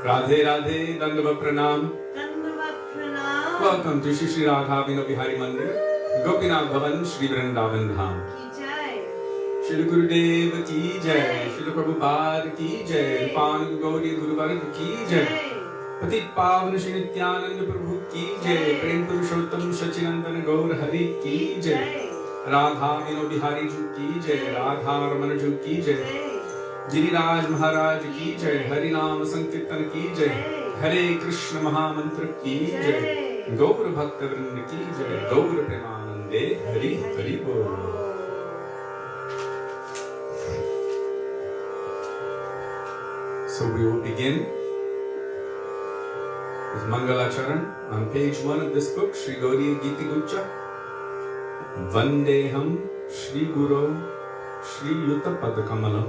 Radhe Radhe, Dandava Pranam. Welcome to Shri Radha Vinobihari Mandir, Gopinath Bhavan, Shri Vrindavan Dham. Srila Gurudev ki jai, Srila Prabhupada ki jai, Rupan Gauri Guru Varga ki jai, Patit Pavan Shri Nityananda Prabhu ki jai, Prem Purushottam Sachinandana Gaur Hari ki jai, Radha Vinobihari Ju ki jai, Radha Ramana Ju ki jai, Didi Maharaja ki jai, Hari Nam Sankirtan ki jai, Hare Krishna Mahamantra ki jai, Gaur Bhaktivedanta ki jai, Gaur Premanande Hari Hari Bol. So we will begin with Mangalacharan on page 1 of this book, Sri Gauri Giti Gucha. Vandeham Sri Guru Sri Yuta Padakamalam.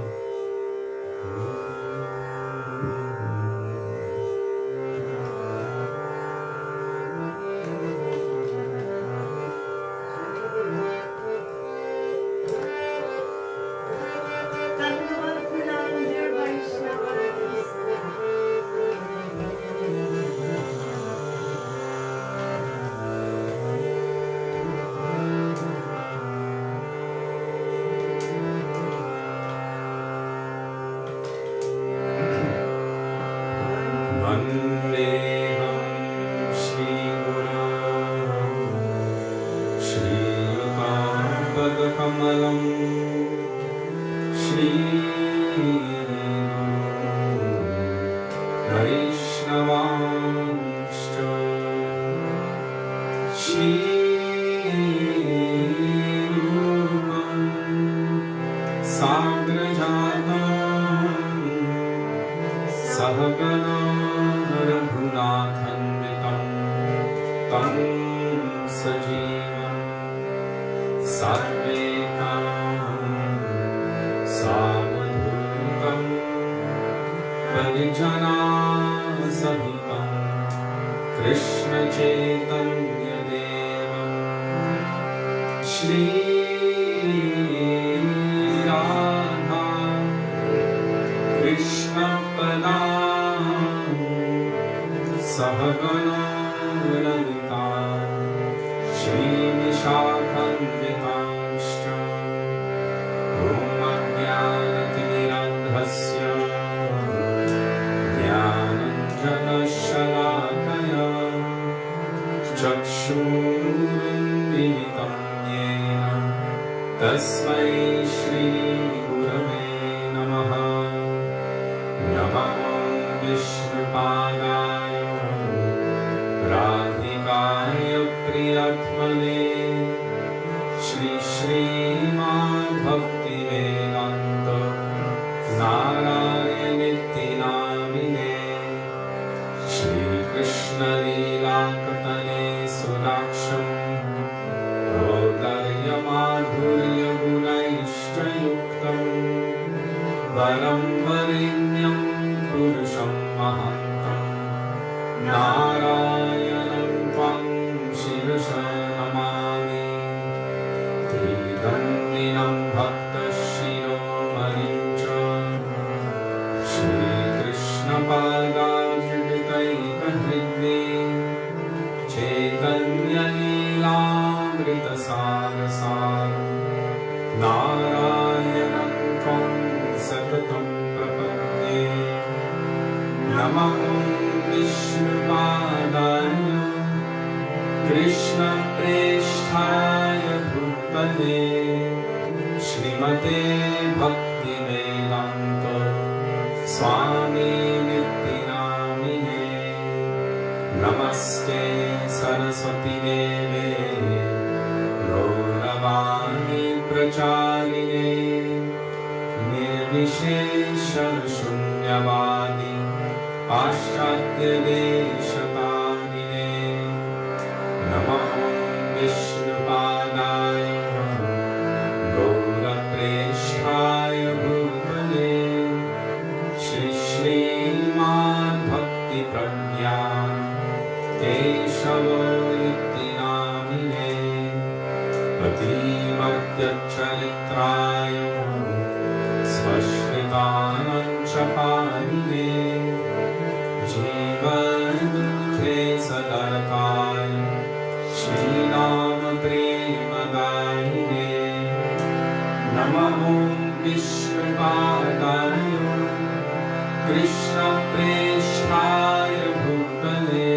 Krishna प्रेष्ठाय भूतले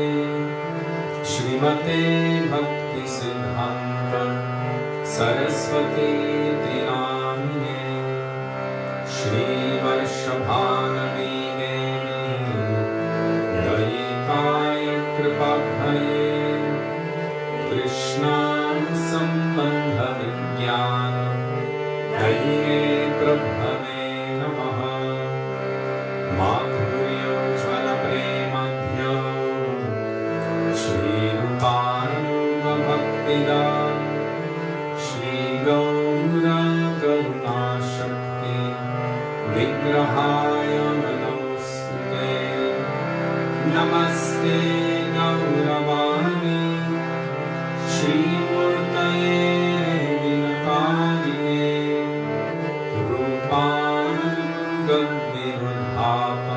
श्रीमते भक्ति सिद्धांत सरस्वती नामिने श्रीवर्षभानवी देवी दयिताय कृपाभये कृष्ण संबंध विज्ञान दैवे प्रभवे नमः माधुर्योज्ज्वल प्रेमध्य श्रीरूपानन्द भक्तिदान श्रीगौरकरुणाशक्ति विग्रहाय नमोस्तुते नमस्ते गौरवाणी श्रीमूर्तये विनतारिणे रूपानुगम्यरूपाप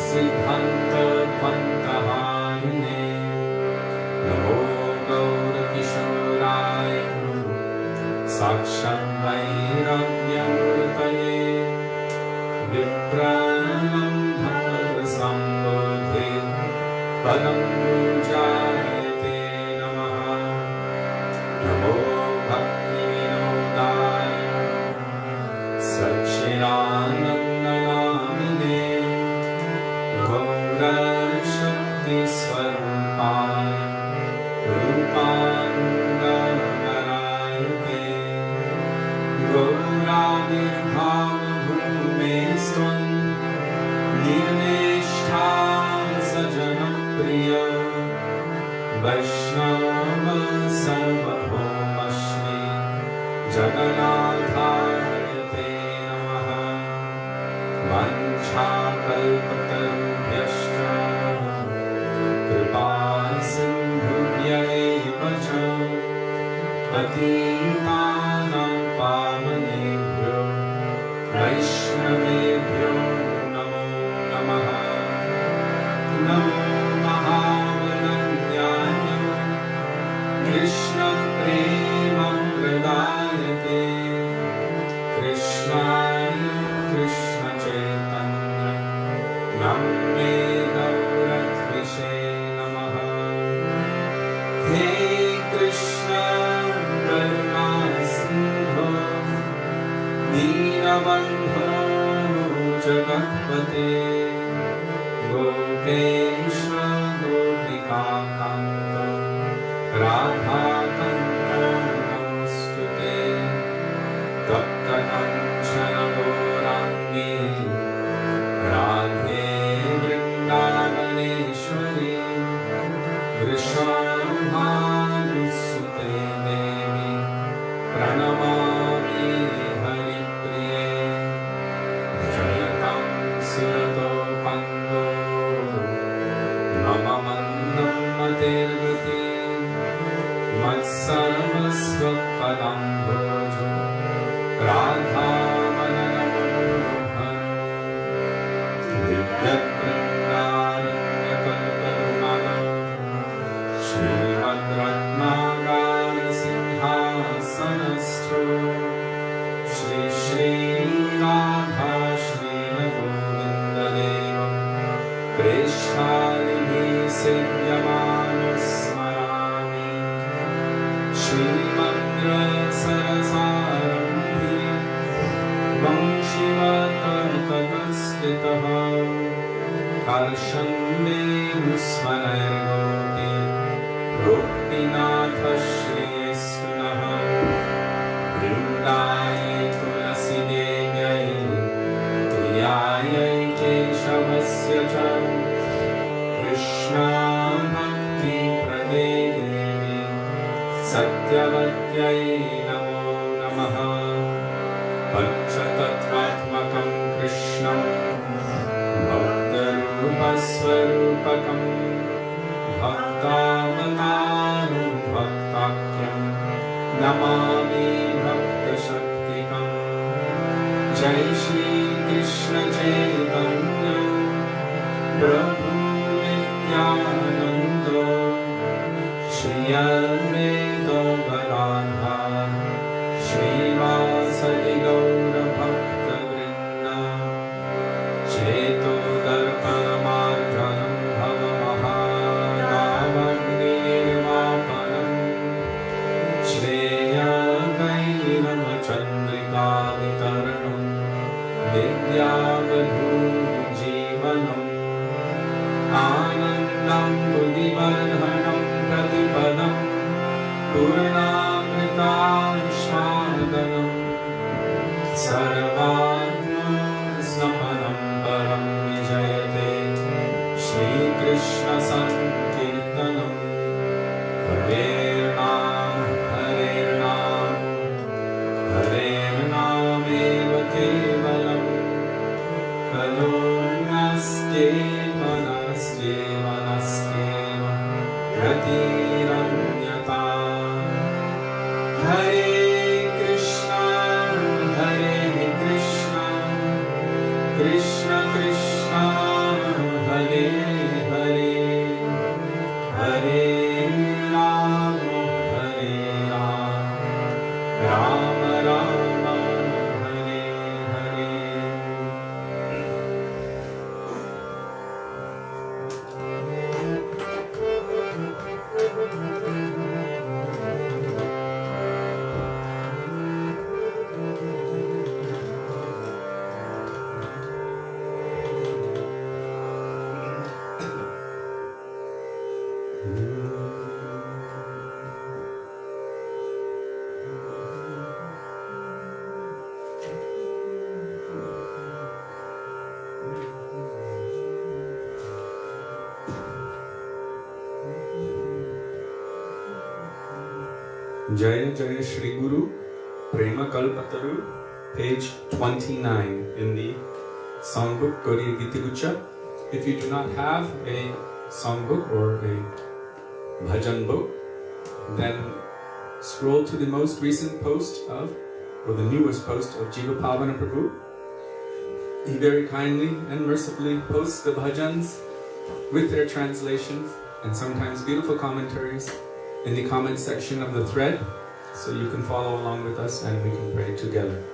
सिद्धान्तपन्तहारिणे नमो गौरकिशोराय साक्षात् वैराग्यमूर्तये विप्रालम्भसम्बोधे पदं पूजायते नमः नमो भक्तिविनोदाय सच्चिदानन्दनामिने गौरशक्तिस्वरूपाय रूपानुगमनायते गौराविर्भावभूमेस्त्वं निर्देष्टा सजनप्रिय वैष्णव सर्वभौमश्री जगन्नाथायते नमः वञ्चाकल्पतरुभ्यश्च कृपासिन्धुभ्यैव च पतितानां पावनेभ्यो वैष्णवेभ्यो नमो नमः नमो महावदन्याय कृष्णप्रेमप्रदायते कृष्णाय कृष्णचैतन्य नमे गौरद्विषे नमः हे कृष्ण करुणा सिन्धो दीनबन्धो जगत्पते गोपेश गोपिकान्त राधाकान्त नमोस्तुते तप्तकाञ्चन गौराङ्गी राधे वृन्दावनेश्वरी वृषभानुसुते देवी प्रणमामि हरिप्रिये जयतं सुरतो पङ्गो मम मन्दं मतिर्गति मत्सर्वस्वपदं भोजो राधामनमोहन दिव्यवृन्दारण्यकल्पद्रुमः श्रीमद्रत्नागारसिंहासनस्थो श्री श्रीराधा श्रीलगोविन्ददेव प्रेष्ठानिधिः सेव्यमानस्मरामि श्रीमद्रसरसारम्भे वंशिवतर्ककस्थितः कर्षन्मेनुस्मरैर्गोते गोपीनाथ श्रीस्तुनः वृन्दाय तुलसीदेव्यै प्रियायै केशवस्य च कृष्णा भक्तिप्रदे देवी सत्यवत्यै नमो नमः पञ्चतत्त्वात्मकं कृष्णं भक्तरूपस्वरूपकं भक्तावतारं भक्ताख्यं नमामि भक्तशक्तिकं जय श्री कृष्ण चैतन्य प्रभु Nityanand Shri Advaita Gadadhar श्रीवासदि गौरभक्तवृन्द चेतो Krishna Sankirtanam Hare Nam Hare Nam Eva Kevalam Kalo Naste Manaste Ratiranyata Hare Krishna Krishna Krishna Hare Hare Hare Ram Ram Rama Hare Hare. Jaya Jaya Shri Guru Prema Kalpataru, page 29 in the songbook Gaudiya Gita. If you do not have a songbook or a bhajan book, then scroll to the most recent post of, or the newest post of Jiva Pavana Prabhu. He very kindly and mercifully posts the bhajans with their translations and sometimes beautiful commentaries in the comment section of the thread, so you can follow along with us and we can pray together.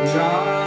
Sata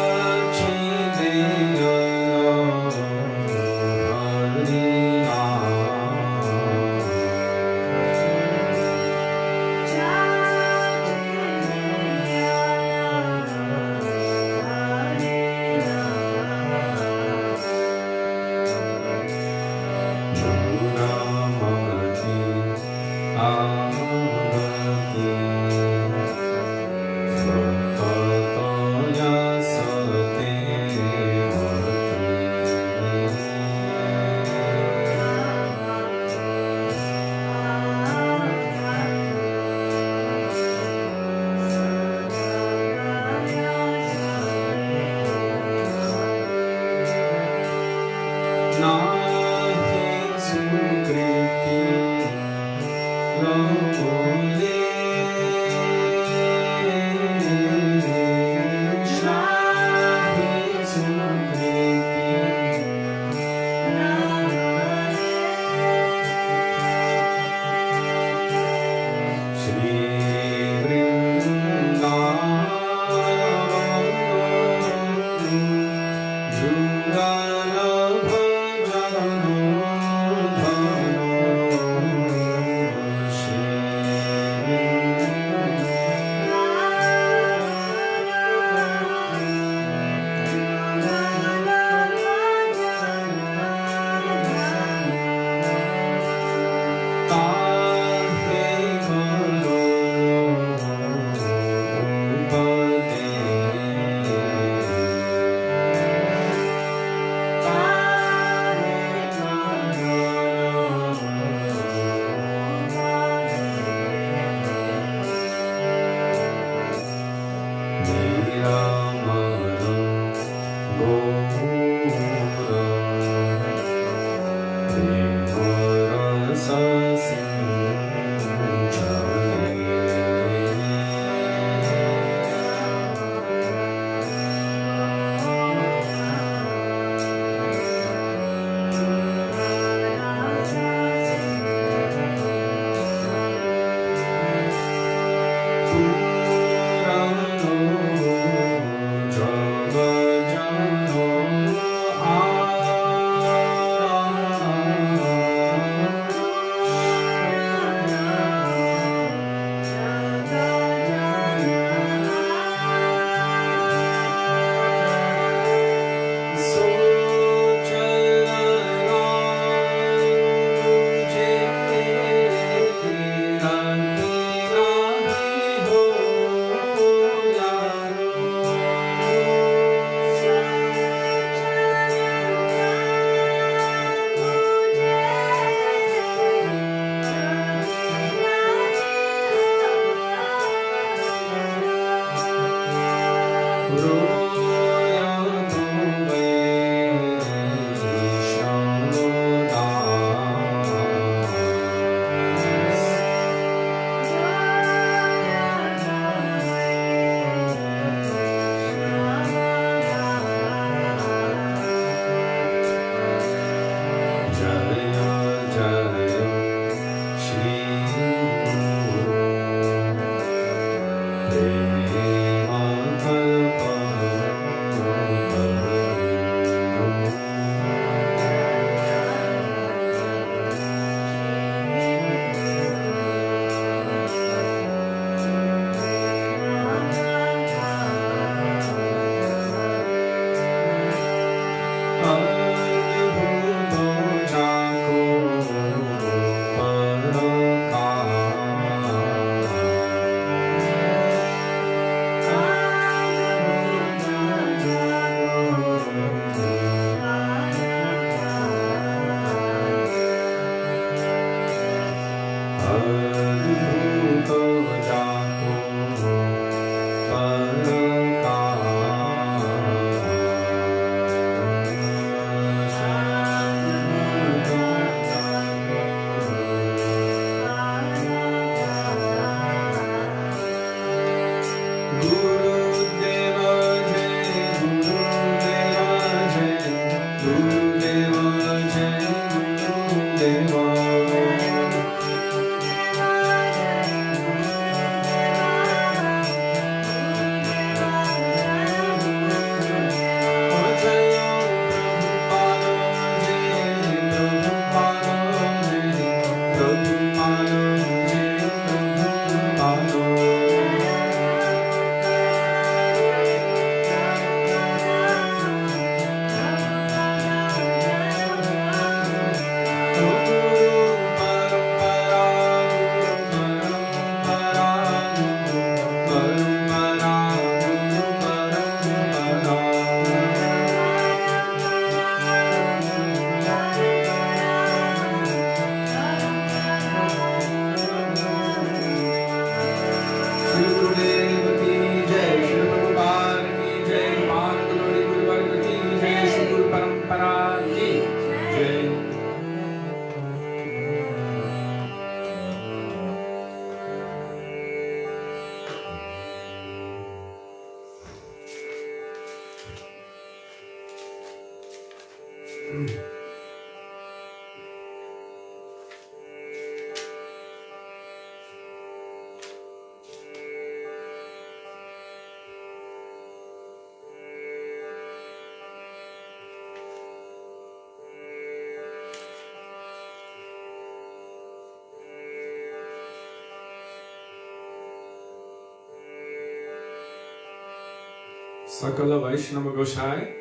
Sakala Vaishnava Goshai,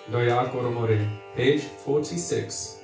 Daya Koromore, page 46.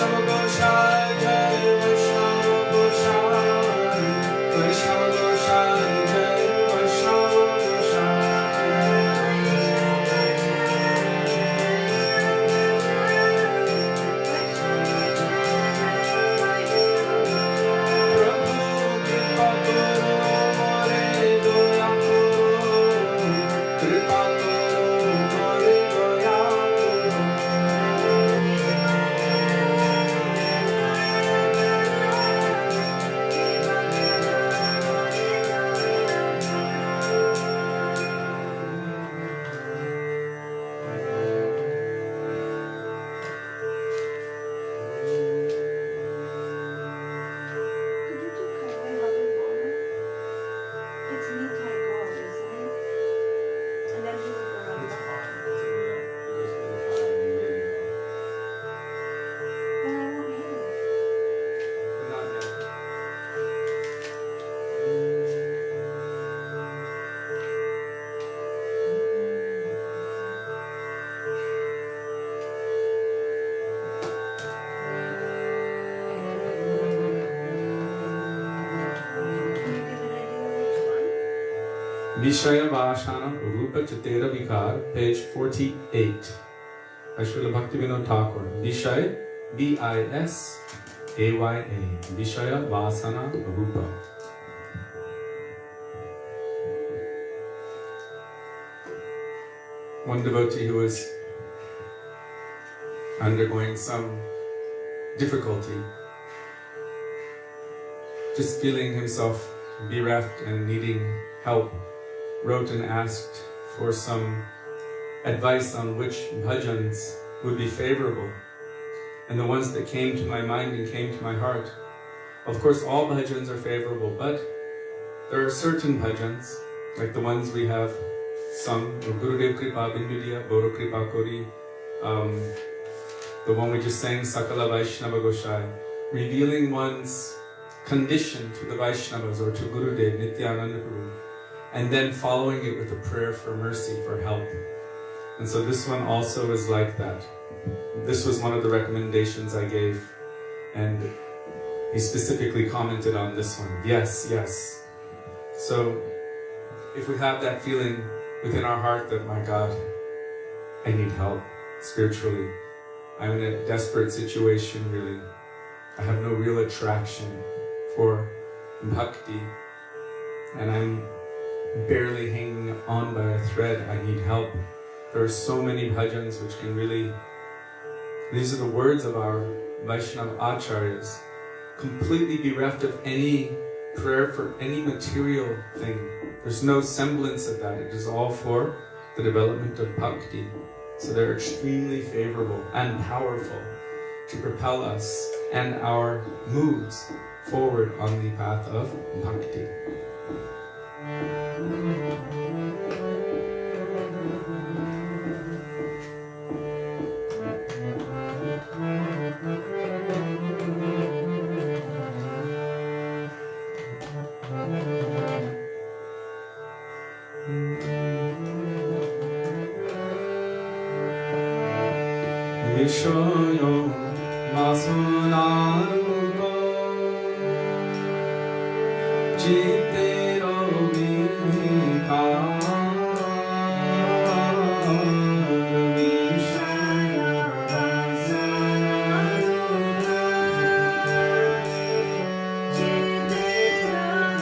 Vaisnava Gosai Jai, Vaisnava Gosai, Vaisnava Gosai Jai, Vaisnava Vishaya Vashana Rupa Chatera Vikar, page 48. By Srila Bhaktivedanta Thakur. Vishaya, V-I-S-A-Y-A. Vishaya Vasana Rupa. One devotee who was undergoing some difficulty, just feeling himself bereft and needing help, wrote and asked for some advice on which bhajans would be favorable. And the ones that came to my mind and came to my heart, of course all bhajans are favorable, but there are certain bhajans, like the ones we have sung, Gurudev Kripa Bindudiya, Boro Kripa Kori, the one we just sang, Sakala Vaisnava Gosai, revealing one's condition to the Vaishnavas or to Gurudev, Nityananda Prabhu, and then following it with a prayer for mercy, for help. And so this one also is like that. This was one of the recommendations I gave, and he specifically commented on this one. Yes, yes. So if we have that feeling within our heart that, my God, I need help spiritually, I'm in a desperate situation really, I have no real attraction for bhakti, and I'm barely hanging on by a thread, I need help. There are so many bhajans which can really, these are the words of our Vaishnava acharyas, completely bereft of any prayer for any material thing. There's no semblance of that. It is all for the development of bhakti. So they're extremely favorable and powerful to propel us and our moods forward on the path of bhakti. Vishoyo Masunaruko Chitero Vikar Vishoyo Masunaruko Chitero Vikar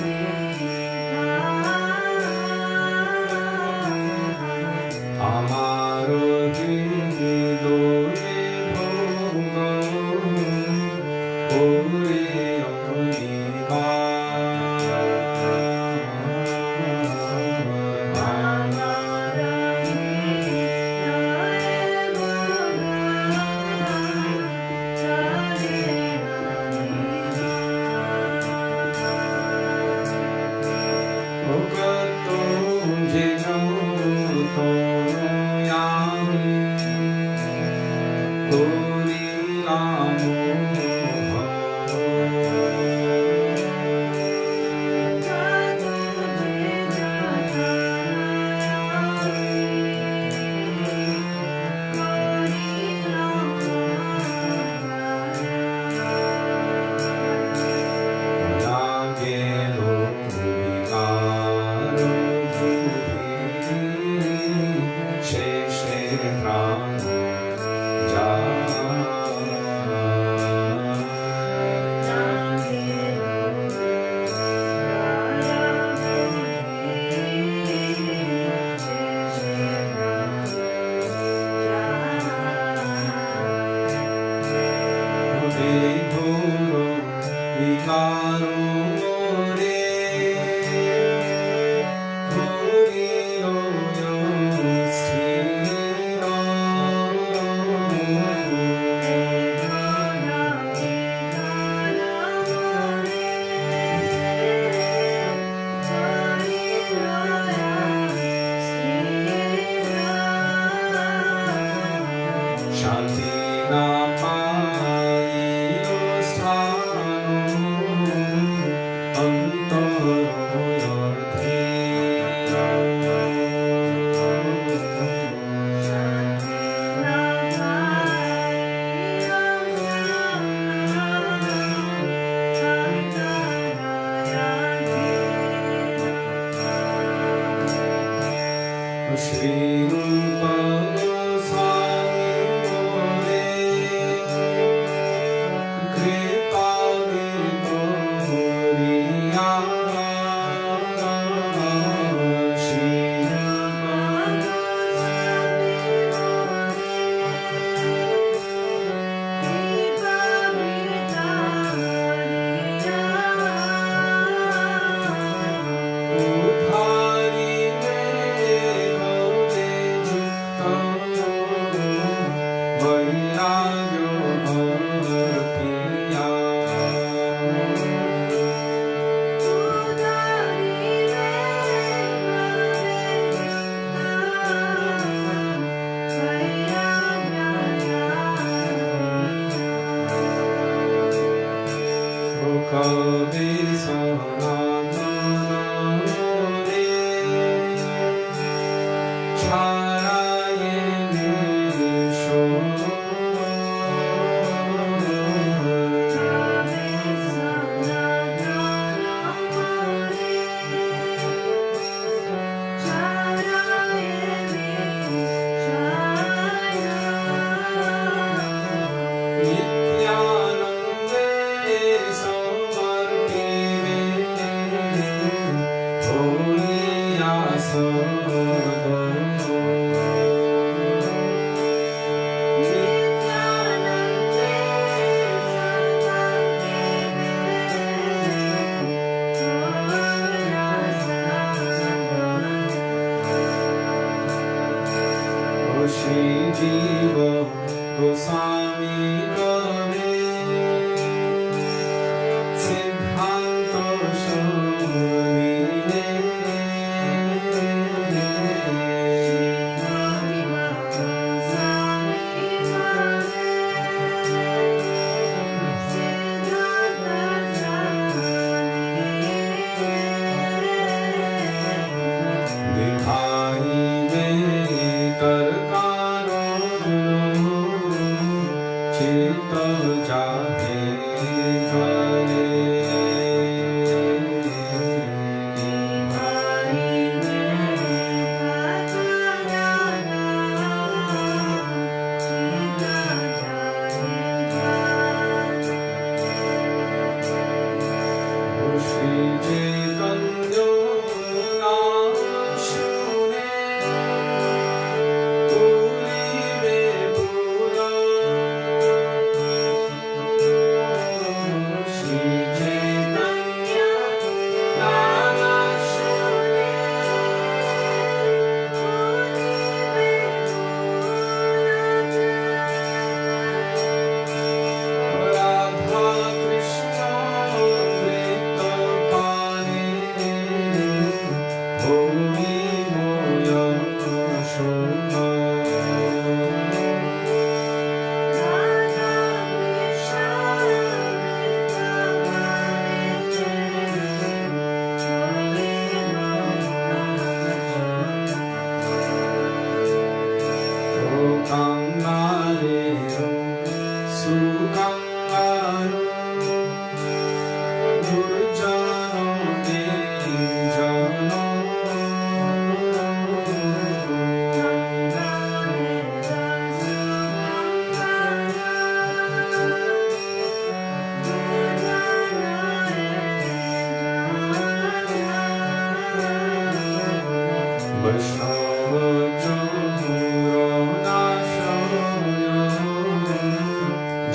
Amaro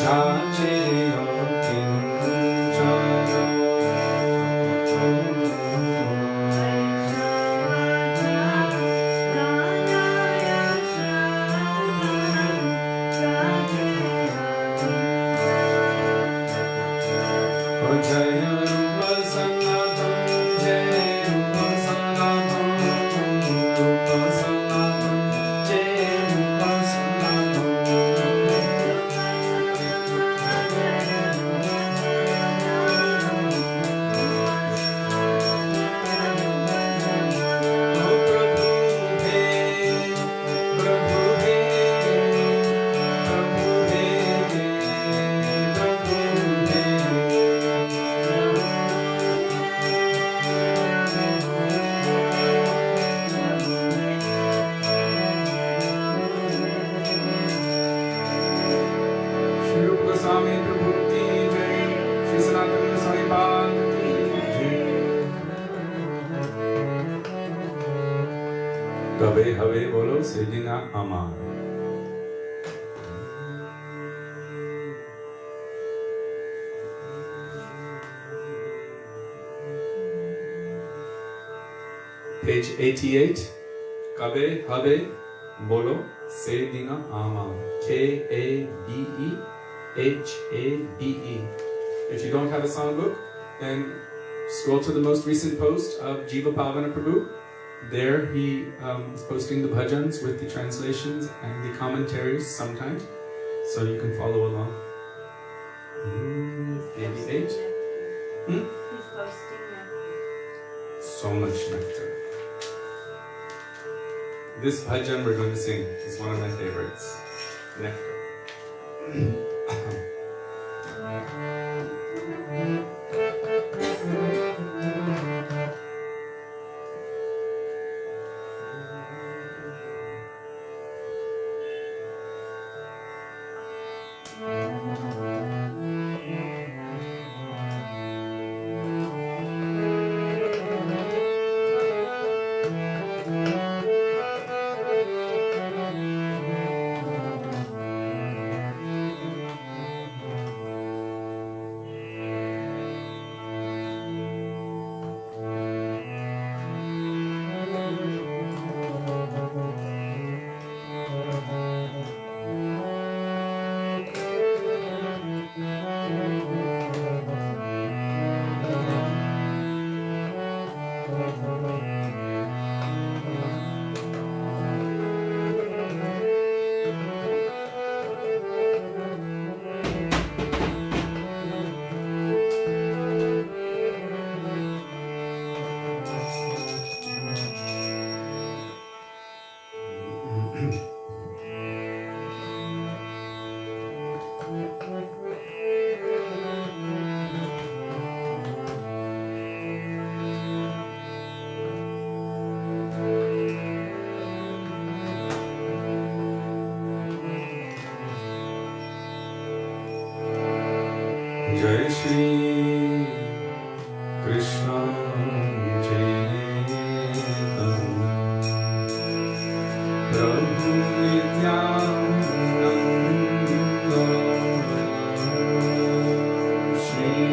Jai Kabe have bolo sedina amar. Page 88. Kabe have bolo sedina amar. K-A-B-E-H-A-B-E. If you don't have a songbook, then scroll to the most recent post of Jiva Pavana Prabhu. There he is posting the bhajans with the translations and the commentaries sometimes, so you can follow along. 88. He's posting nectar. So much nectar. This bhajan we're going to sing is one of my favorites. Nectar. Jai Shri Krishna Chaitanya Prabhu Nityananda Shri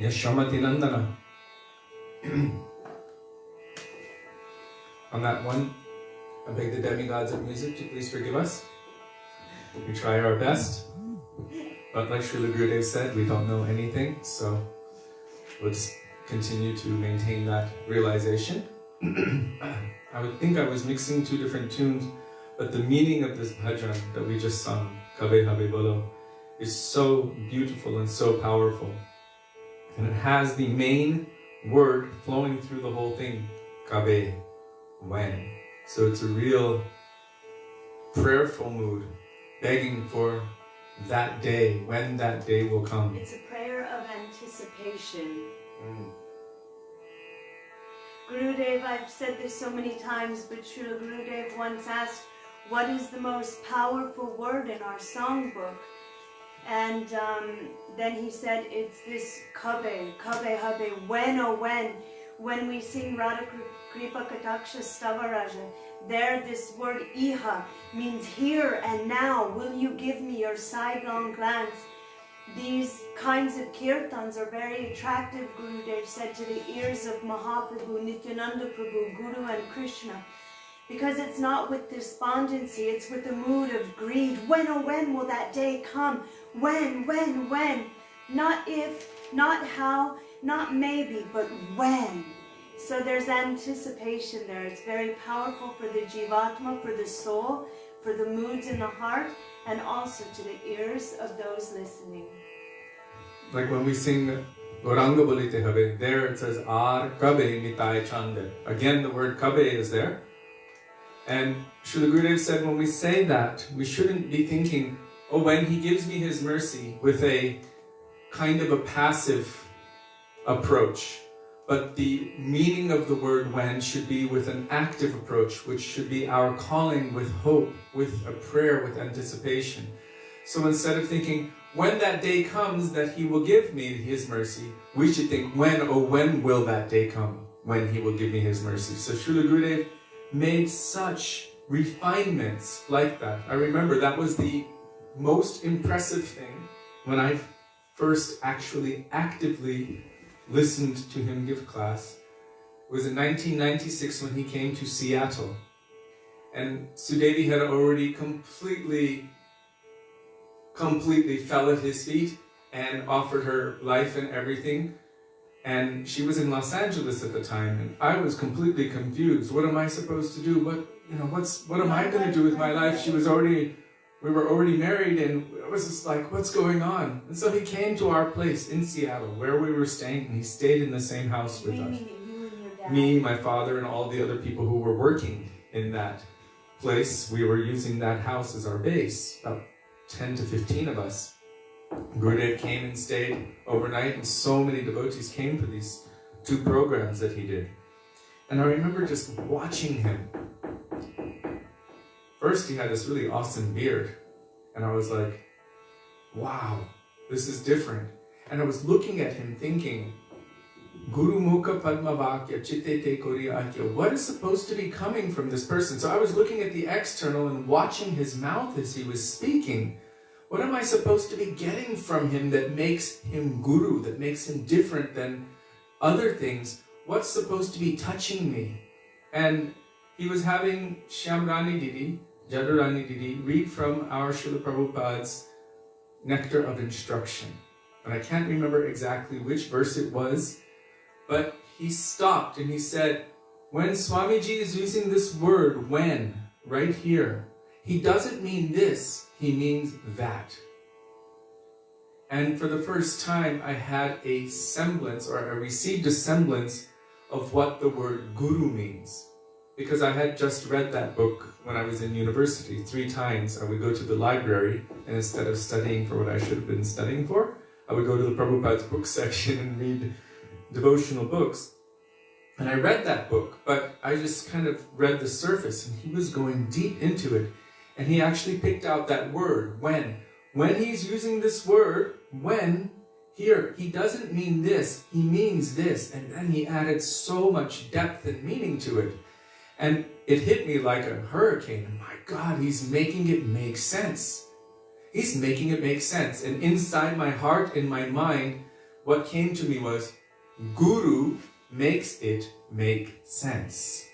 Yashamati Nandana. On that one, I beg the demigods of music to please forgive us. We try our best, but like Srila Gurudev said, we don't know anything, so we'll just continue to maintain that realization. I would think I was mixing two different tunes, but the meaning of this bhajan that we just sung, Kabe Habe Bolo, is so beautiful and so powerful. And it has the main word flowing through the whole thing, kabe, when. So it's a real prayerful mood, begging for that day, when that day will come. It's a prayer of anticipation. Gurudev, I've said this so many times, but Srila Gurudev once asked, what is the most powerful word in our songbook? And then he said, it's this kabe, kabe, habe, when, oh when. When we sing Radha Kripa Kataksha Stavaraja, there this word iha means here and now. Will you give me your sidelong glance? These kinds of kirtans are very attractive, Gurudev said, to the ears of Mahaprabhu, Nityananda Prabhu, Guru and Krishna. Because it's not with despondency, it's with a mood of greed. When, oh when will that day come? When? Not if, not how, not maybe, but when. So there's anticipation there. It's very powerful for the jivatma, for the soul, for the moods in the heart, and also to the ears of those listening. Like when we sing Gauranga Bolite Habe, there it says Ar Kabe Nitai Chande. Again, the word Kabe is there. And Srila Gurudev said when we say that, we shouldn't be thinking, oh, when he gives me his mercy, with a kind of a passive approach. But the meaning of the word when should be with an active approach, which should be our calling with hope, with a prayer, with anticipation. So instead of thinking, when that day comes that he will give me his mercy, we should think, when, oh, when will that day come when he will give me his mercy? So Srila Gurudev made such refinements like that. I remember that was the most impressive thing when I first actually actively listened to him give class. It was in 1996 when he came to Seattle. And Sudevi had already completely fell at his feet and offered her life and everything. And she was in Los Angeles at the time, and I was completely confused. What am I supposed to do? What am I going to do with my life? We were already married, and I was just like, what's going on? And so he came to our place in Seattle, where we were staying, and he stayed in the same house with us. Me, my father, and all the other people who were working in that place. We were using that house as our base, about 10 to 15 of us. Gurudev came and stayed overnight, and so many devotees came for these 2 programs that he did. And I remember just watching him. First, he had this really awesome beard, and I was like, wow, this is different. And I was looking at him thinking, Guru Mukha Padma Vakya Chitte Te Koriya Akya, what is supposed to be coming from this person? So I was looking at the external and watching his mouth as he was speaking. What am I supposed to be getting from him that makes him guru, that makes him different than other things? What's supposed to be touching me? And he was having Shyamrani Didi, Jadurani Didi, read from our Srila Prabhupada's Nectar of Instruction. And I can't remember exactly which verse it was, but he stopped and he said, when Swamiji is using this word, when, right here, he doesn't mean this, he means that. And for the first time, I had a semblance, or I received a semblance of what the word guru means. Because I had just read that book when I was in university 3 times. I would go to the library, and instead of studying for what I should have been studying for, I would go to the Prabhupada's book section and read devotional books. And I read that book, but I just kind of read the surface, and he was going deep into it. And he actually picked out that word, when. When he's using this word, when, here, he doesn't mean this, he means this. And then he added so much depth and meaning to it. And it hit me like a hurricane. And my God, he's making it make sense. He's making it make sense. And inside my heart, in my mind, what came to me was, Guru makes it make sense.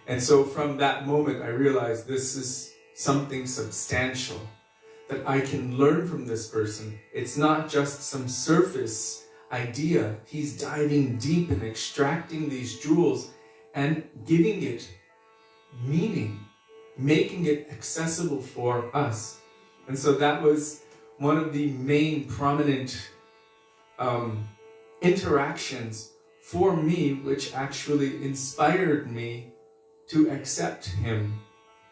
And so from that moment, I realized this is something substantial that I can learn from this person. It's not just some surface idea. He's diving deep and extracting these jewels and giving it meaning, making it accessible for us. And so that was one of the main prominent interactions for me, which actually inspired me to accept him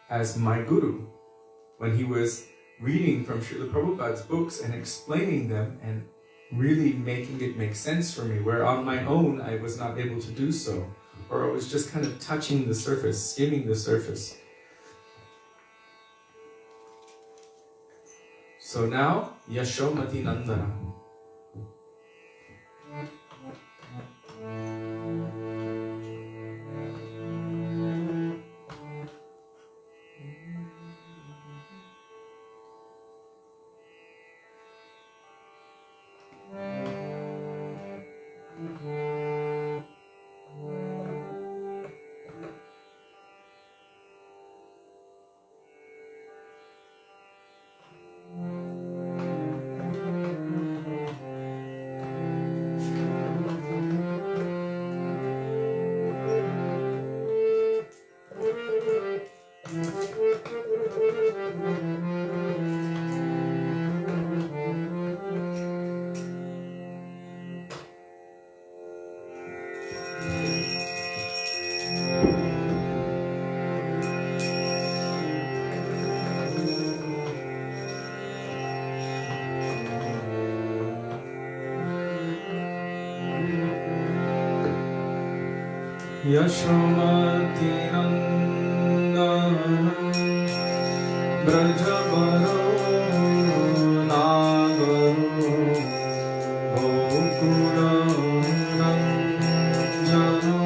as my guru. When he was reading from Srila Prabhupada's books and explaining them and really making it make sense for me, where on my own I was not able to do so, or I was just kind of touching the surface, skimming the surface. So now, Yashomati Nandana. Yashomati Nandana Brajavaro Nagaru Gokula Ranjano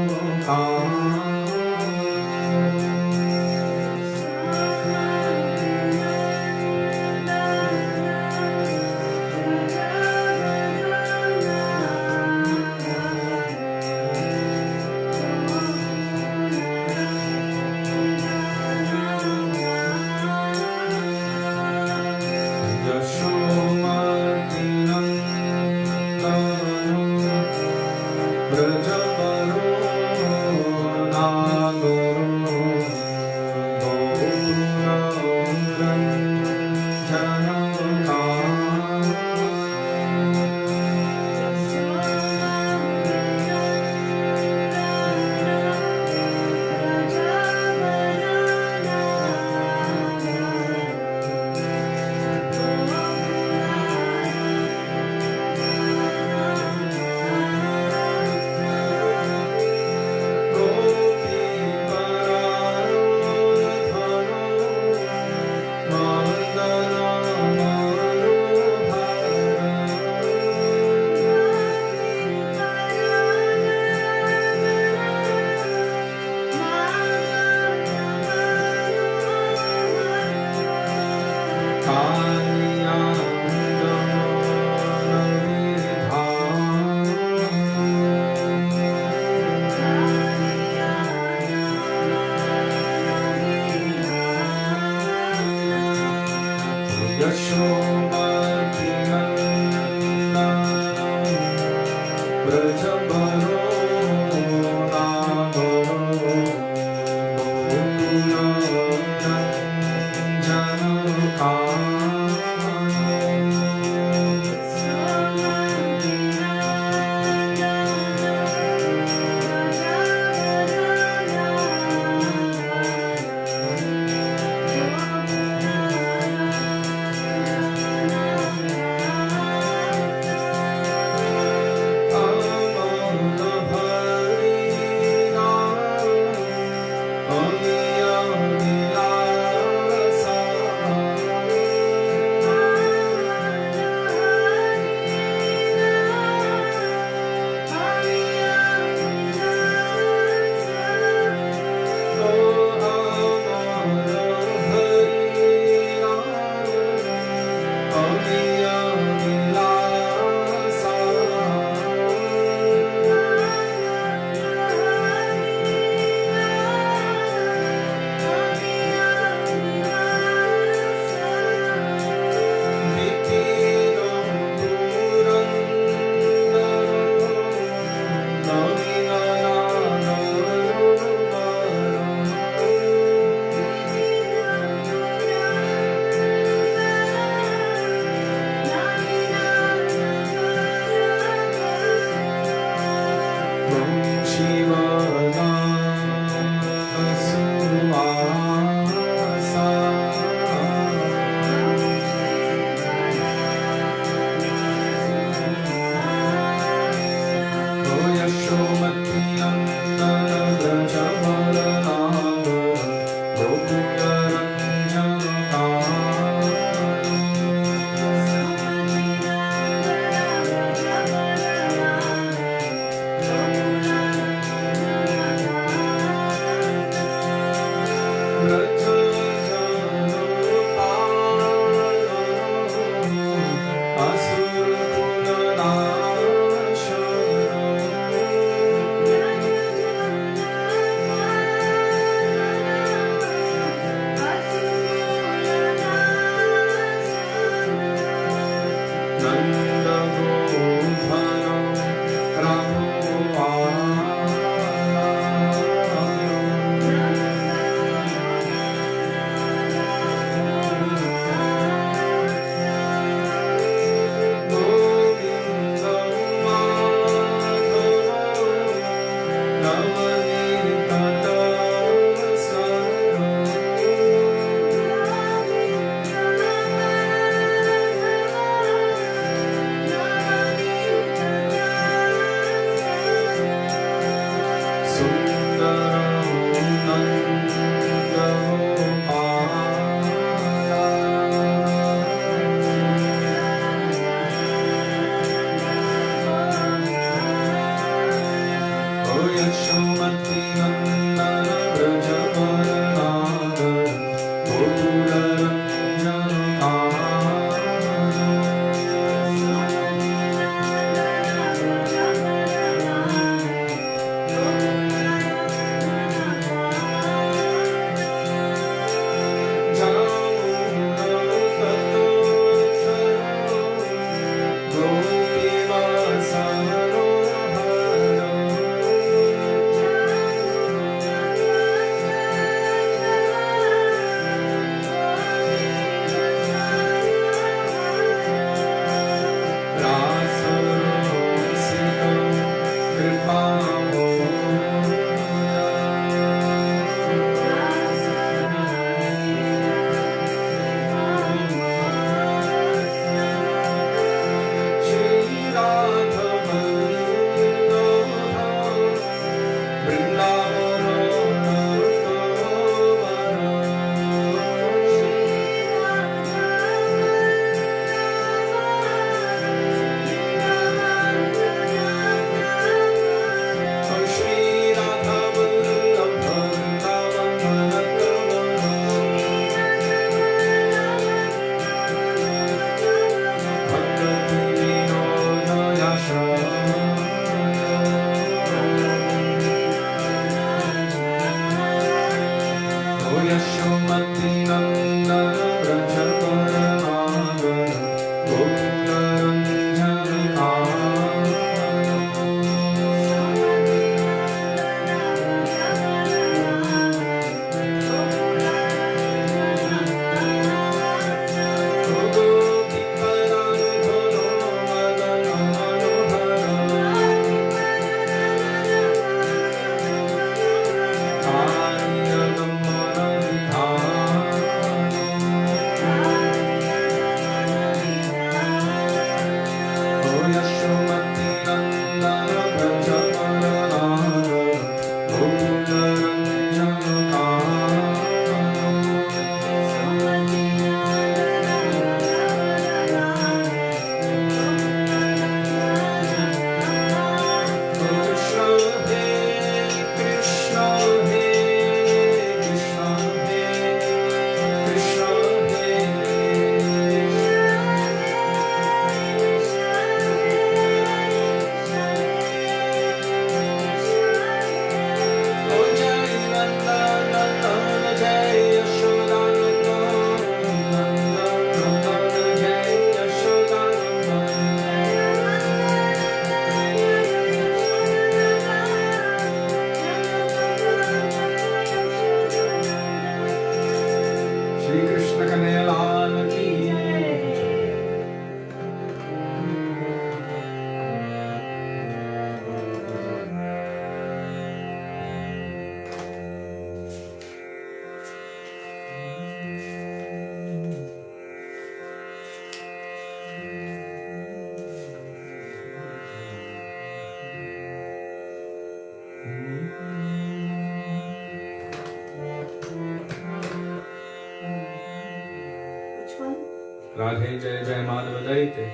Radhe Jai Jai Madhava Daite.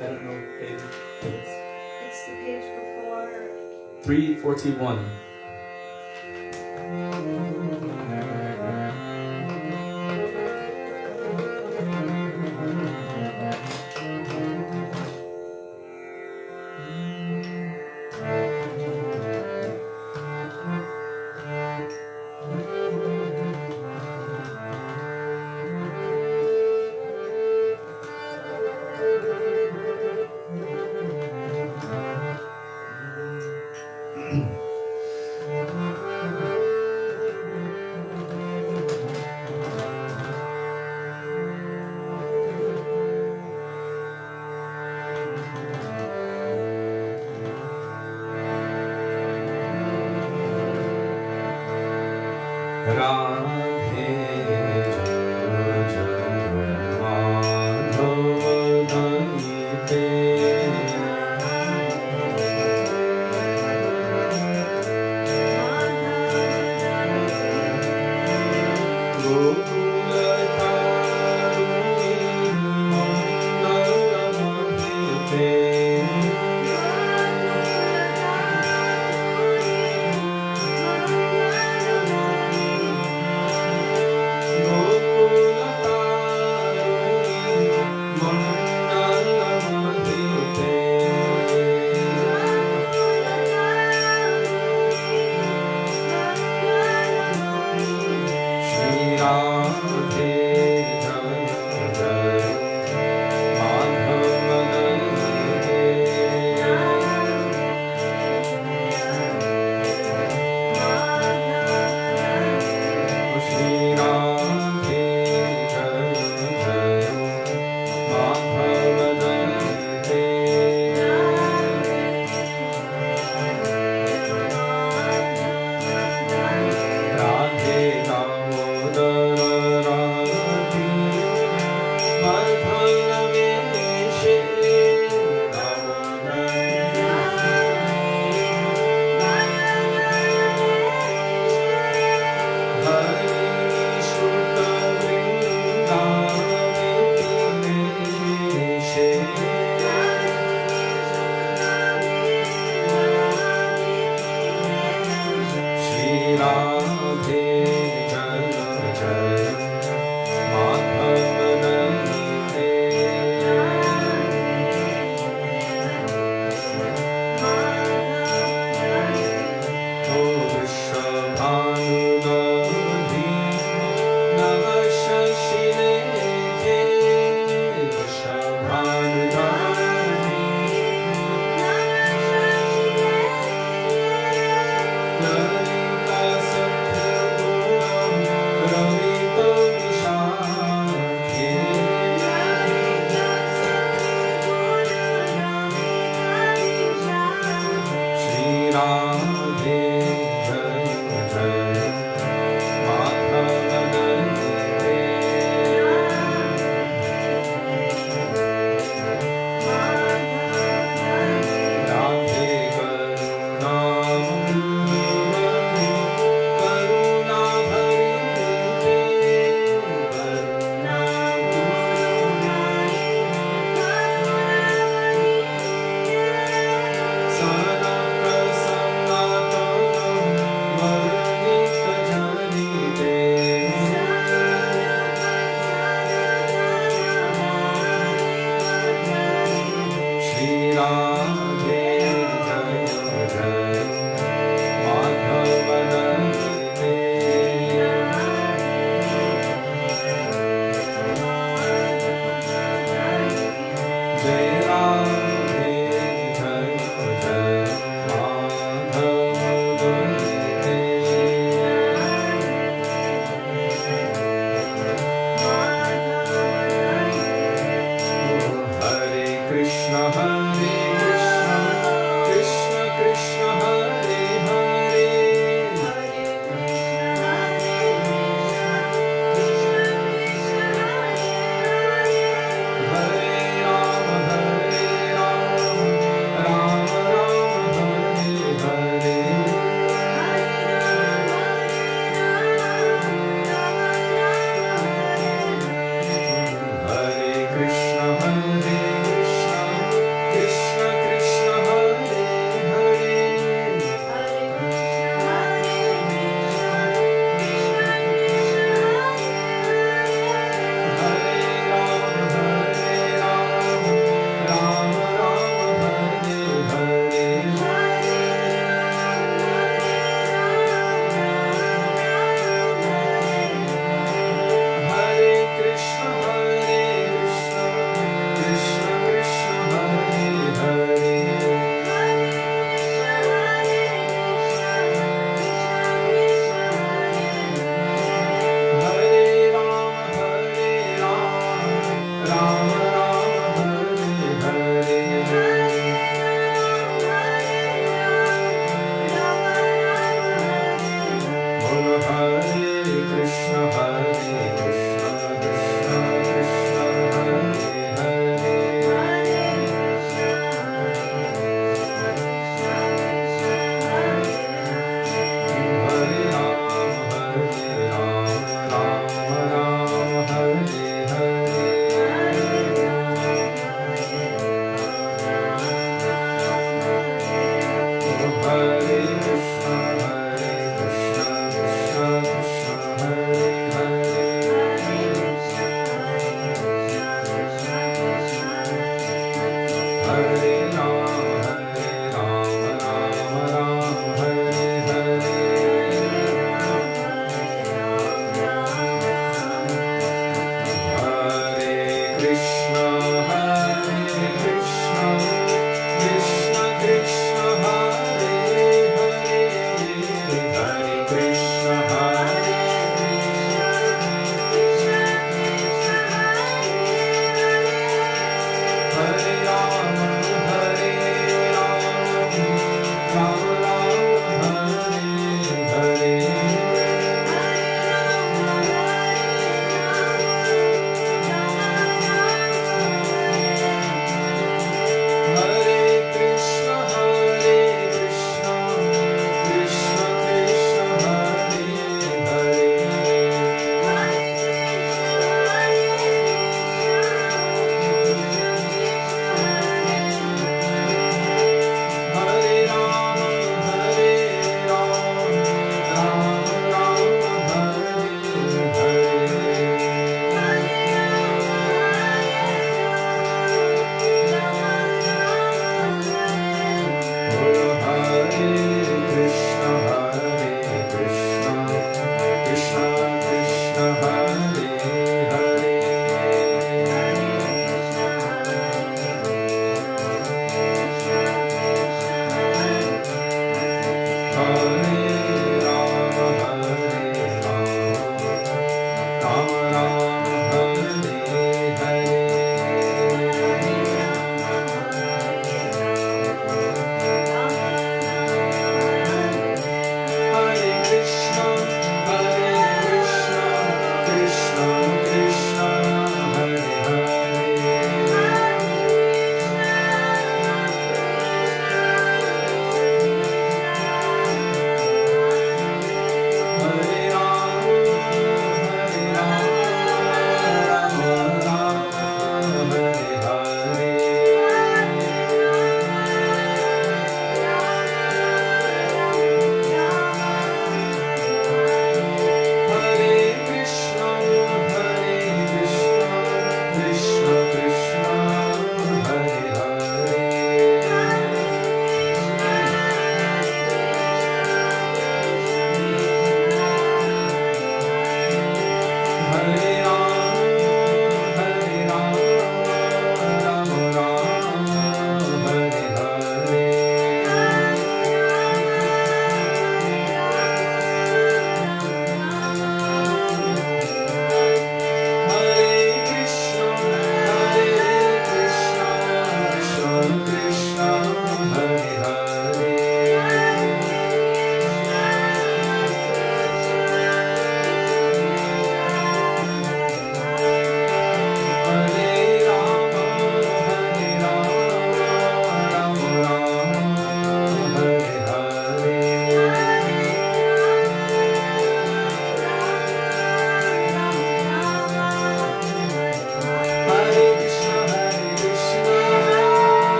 I don't know what page it is. It's the page before 341. Radhe Jaya Madhava Dante Gokula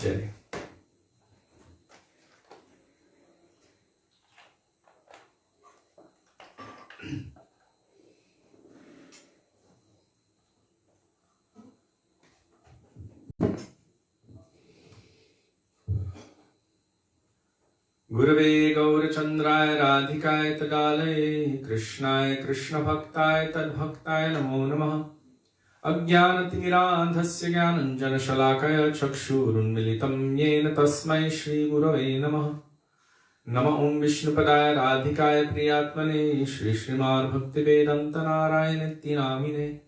Jai. Gurave Gaurachandraya Radhikaya Tadale Krishnaya Krishna Bhaktaya Tadbhaktaya Namo Namaha Ajnanatirandhasya Jnananjana Shalakaya Chakshurunmilitam Yena Tasmai Shri Gurave Namaha Nama Om Vishnupadaya Radhikaya Priyatmane Shri Srimad Bhaktivedanta Narayaniti Namine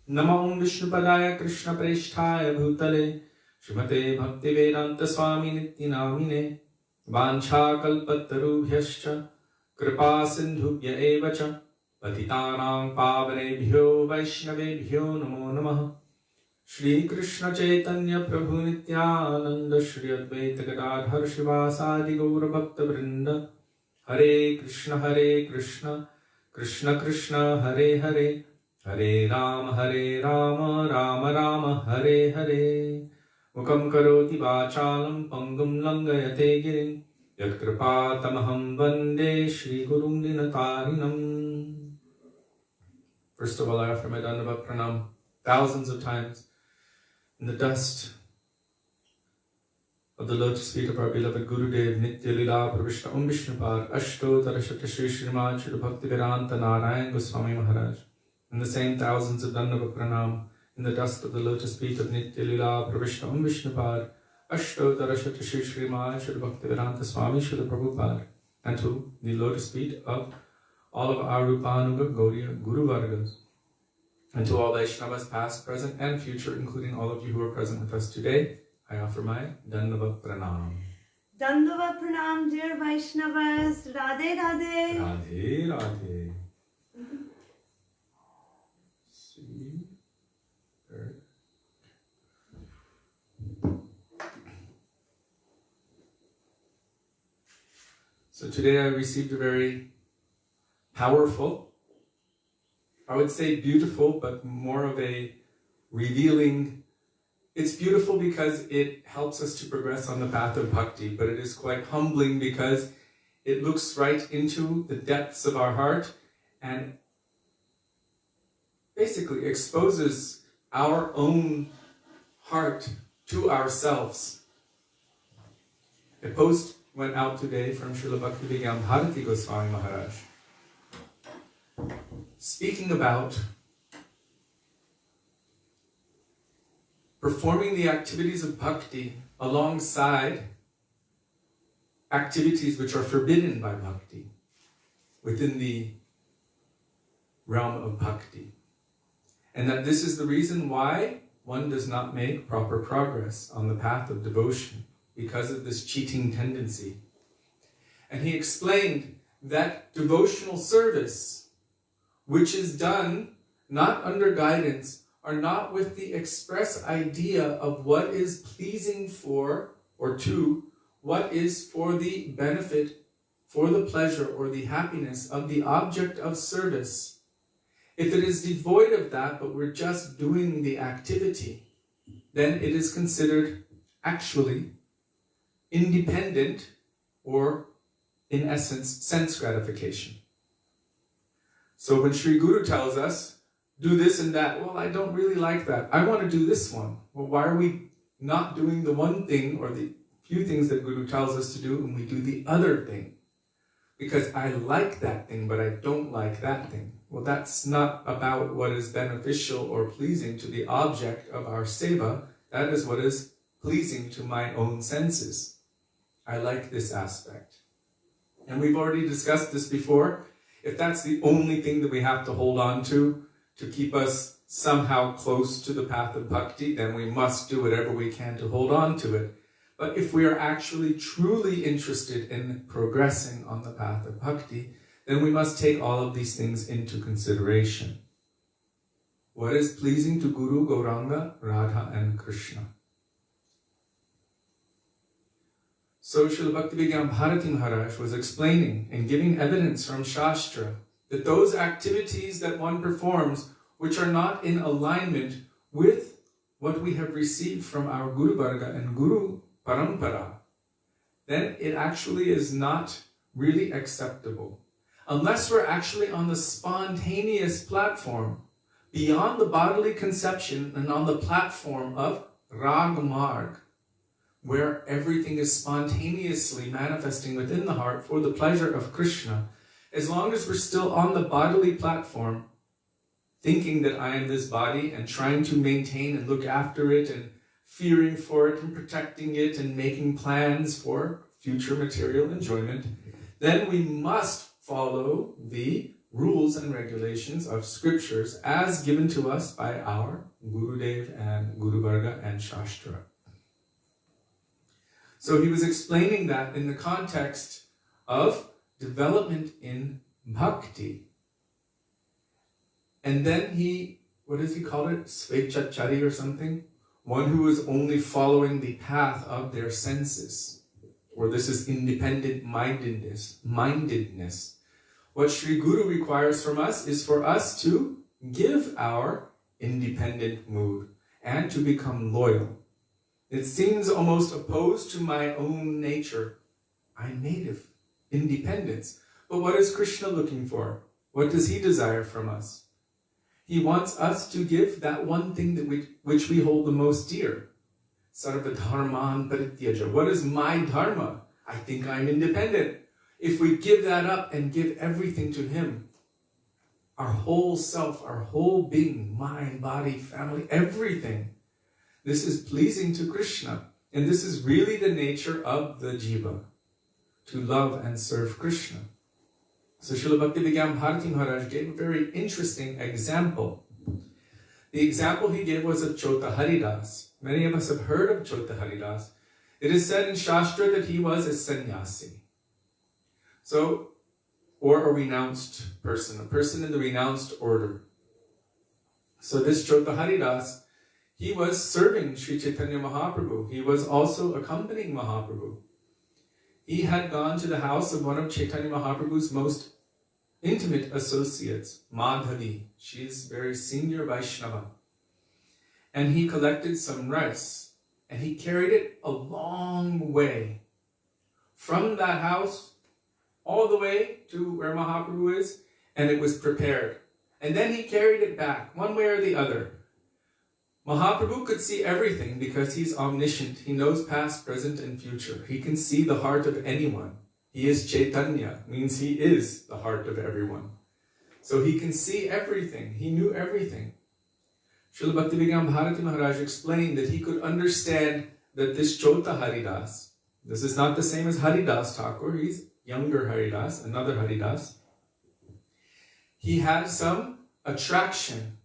Nama Om Vishnupadaya Krishna Presthaya Bhutale Srimate Bhaktivedanta Swami Niti Namine Vancha kalpatarubhyascha kripa sindhubhya eva cha patitanang pavanebhyo vaishnavebhyo namo namaha Shri Krishna Chaitanya Prabhu Nityananda Shri Advaita Gadadhar Shivasadi Gaura Bhakta Vrinda Hare Krishna Krishna Krishna Hare Hare Hare Rama Rama Rama Hare Hare Mukam karoti vachalam pangum langayate girim yat kripatamaham vande Shri Gurum Dinatarinam. First of all, I offer my Dandava Pranam thousands of times in the dust of the lotus feet of our beloved Gurudev Nitya Lila Pravishta Om Vishnupad astottara Shri Srimad Srila Bhaktivedanta Narayan Goswami Maharaja. In the same thousands of Dandava Pranam in the dust of the lotus feet of Nitya Lila Pravishta Om Vishnupad astottara Shri Srimad Srila Bhaktivedanta Swami Srila Prabhupada, and to the lotus feet of all of our Rupanuga Gaudiya Guru Vargas, and to all Vaishnavas past, present and future, including all of you who are present with us today, I offer my Dandava Pranam. Dandava Pranam, dear Vaishnavas. Radhe Radhe. Radhe Radhe. See? There. So today I received a very powerful, I would say beautiful, but more of a revealing. It's beautiful because it helps us to progress on the path of bhakti, but it is quite humbling because it looks right into the depths of our heart and basically exposes our own heart to ourselves. A post went out today from Srila Bhaktivedanta Goswami Maharaj, speaking about performing the activities of bhakti alongside activities which are forbidden by bhakti within the realm of bhakti. And that this is the reason why one does not make proper progress on the path of devotion, because of this cheating tendency. And he explained that devotional service, which is done not under guidance, or not with the express idea of what is pleasing for, or to, what is for the benefit, for the pleasure, or the happiness of the object of service. If it is devoid of that, but we're just doing the activity, then it is considered actually independent, or in essence, sense gratification. So when Sri Guru tells us, do this and that, well, I don't really like that. I want to do this one. Well, why are we not doing the one thing or the few things that Guru tells us to do and we do the other thing? Because I like that thing, but I don't like that thing. Well, that's not about what is beneficial or pleasing to the object of our seva. That is what is pleasing to my own senses. I like this aspect. And we've already discussed this before. If that's the only thing that we have to hold on to keep us somehow close to the path of bhakti, then we must do whatever we can to hold on to it. But if we are actually truly interested in progressing on the path of bhakti, then we must take all of these things into consideration. What is pleasing to Guru, Gauranga, Radha and Krishna? So Srila Bhaktivedanta Maharaj was explaining and giving evidence from Shastra that those activities that one performs which are not in alignment with what we have received from our Guru Varga and Guru parampara, then it actually is not really acceptable. Unless we're actually on the spontaneous platform, beyond the bodily conception and on the platform of Rag Marg, where everything is spontaneously manifesting within the heart for the pleasure of Krishna, as long as we're still on the bodily platform, thinking that I am this body and trying to maintain and look after it and fearing for it and protecting it and making plans for future material enjoyment, then we must follow the rules and regulations of scriptures as given to us by our Gurudev and Guru Varga and Shastra. So he was explaining that in the context of development in bhakti. And then he, what does he call it? Svechachari or something? One who is only following the path of their senses. Or this is independent mindedness. What Sri Guru requires from us is for us to give our independent mood and to become loyal. It seems almost opposed to my own nature. I'm native, independence. But what is Krishna looking for? What does he desire from us? He wants us to give that one thing that which we hold the most dear. Sarva dharman parityaja. What is my dharma? I think I'm independent. If we give that up and give everything to him, our whole self, our whole being, mind, body, family, everything, this is pleasing to Krishna. And this is really the nature of the jiva, to love and serve Krishna. So Srila Bhaktivedanta Maharaj gave a very interesting example. The example he gave was of Chota Haridas. Many of us have heard of Chota Haridas. It is said in Shastra that he was a sannyasi. So, or a renounced person, a person in the renounced order. So this Chota Haridas, he was serving Sri Chaitanya Mahaprabhu. He was also accompanying Mahaprabhu. He had gone to the house of one of Chaitanya Mahaprabhu's most intimate associates, Madhavi. She is very senior Vaisnava. And he collected some rice, and he carried it a long way from that house all the way to where Mahaprabhu is, and it was prepared. And then he carried it back, one way or the other. Mahaprabhu could see everything because he's omniscient. He knows past, present, and future. He can see the heart of anyone. He is Chaitanya, means he is the heart of everyone. So he can see everything. He knew everything. Srila Bhaktivedanta Maharaj explained that he could understand that this Chota Haridas, this is not the same as Haridas Thakur, he's younger Haridas, another Haridas. He had some attraction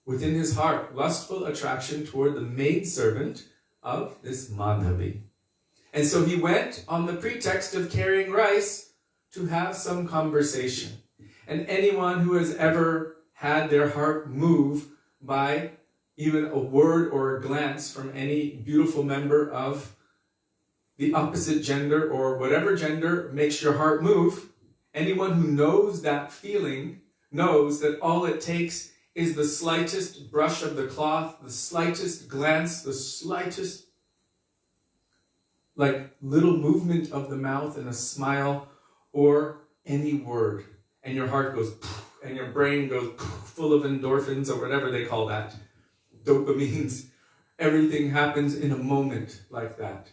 within his heart, lustful attraction toward the maidservant of this Madhavi. And so he went on the pretext of carrying rice to have some conversation. And anyone who has ever had their heart move by even a word or a glance from any beautiful member of the opposite gender or whatever gender makes your heart move, anyone who knows that feeling knows that all it takes is the slightest brush of the cloth, the slightest glance, the slightest little movement of the mouth and a smile or any word. And your heart goes poof, and your brain goes poof, full of endorphins or whatever they call that. Dopamines. Everything happens in a moment like that.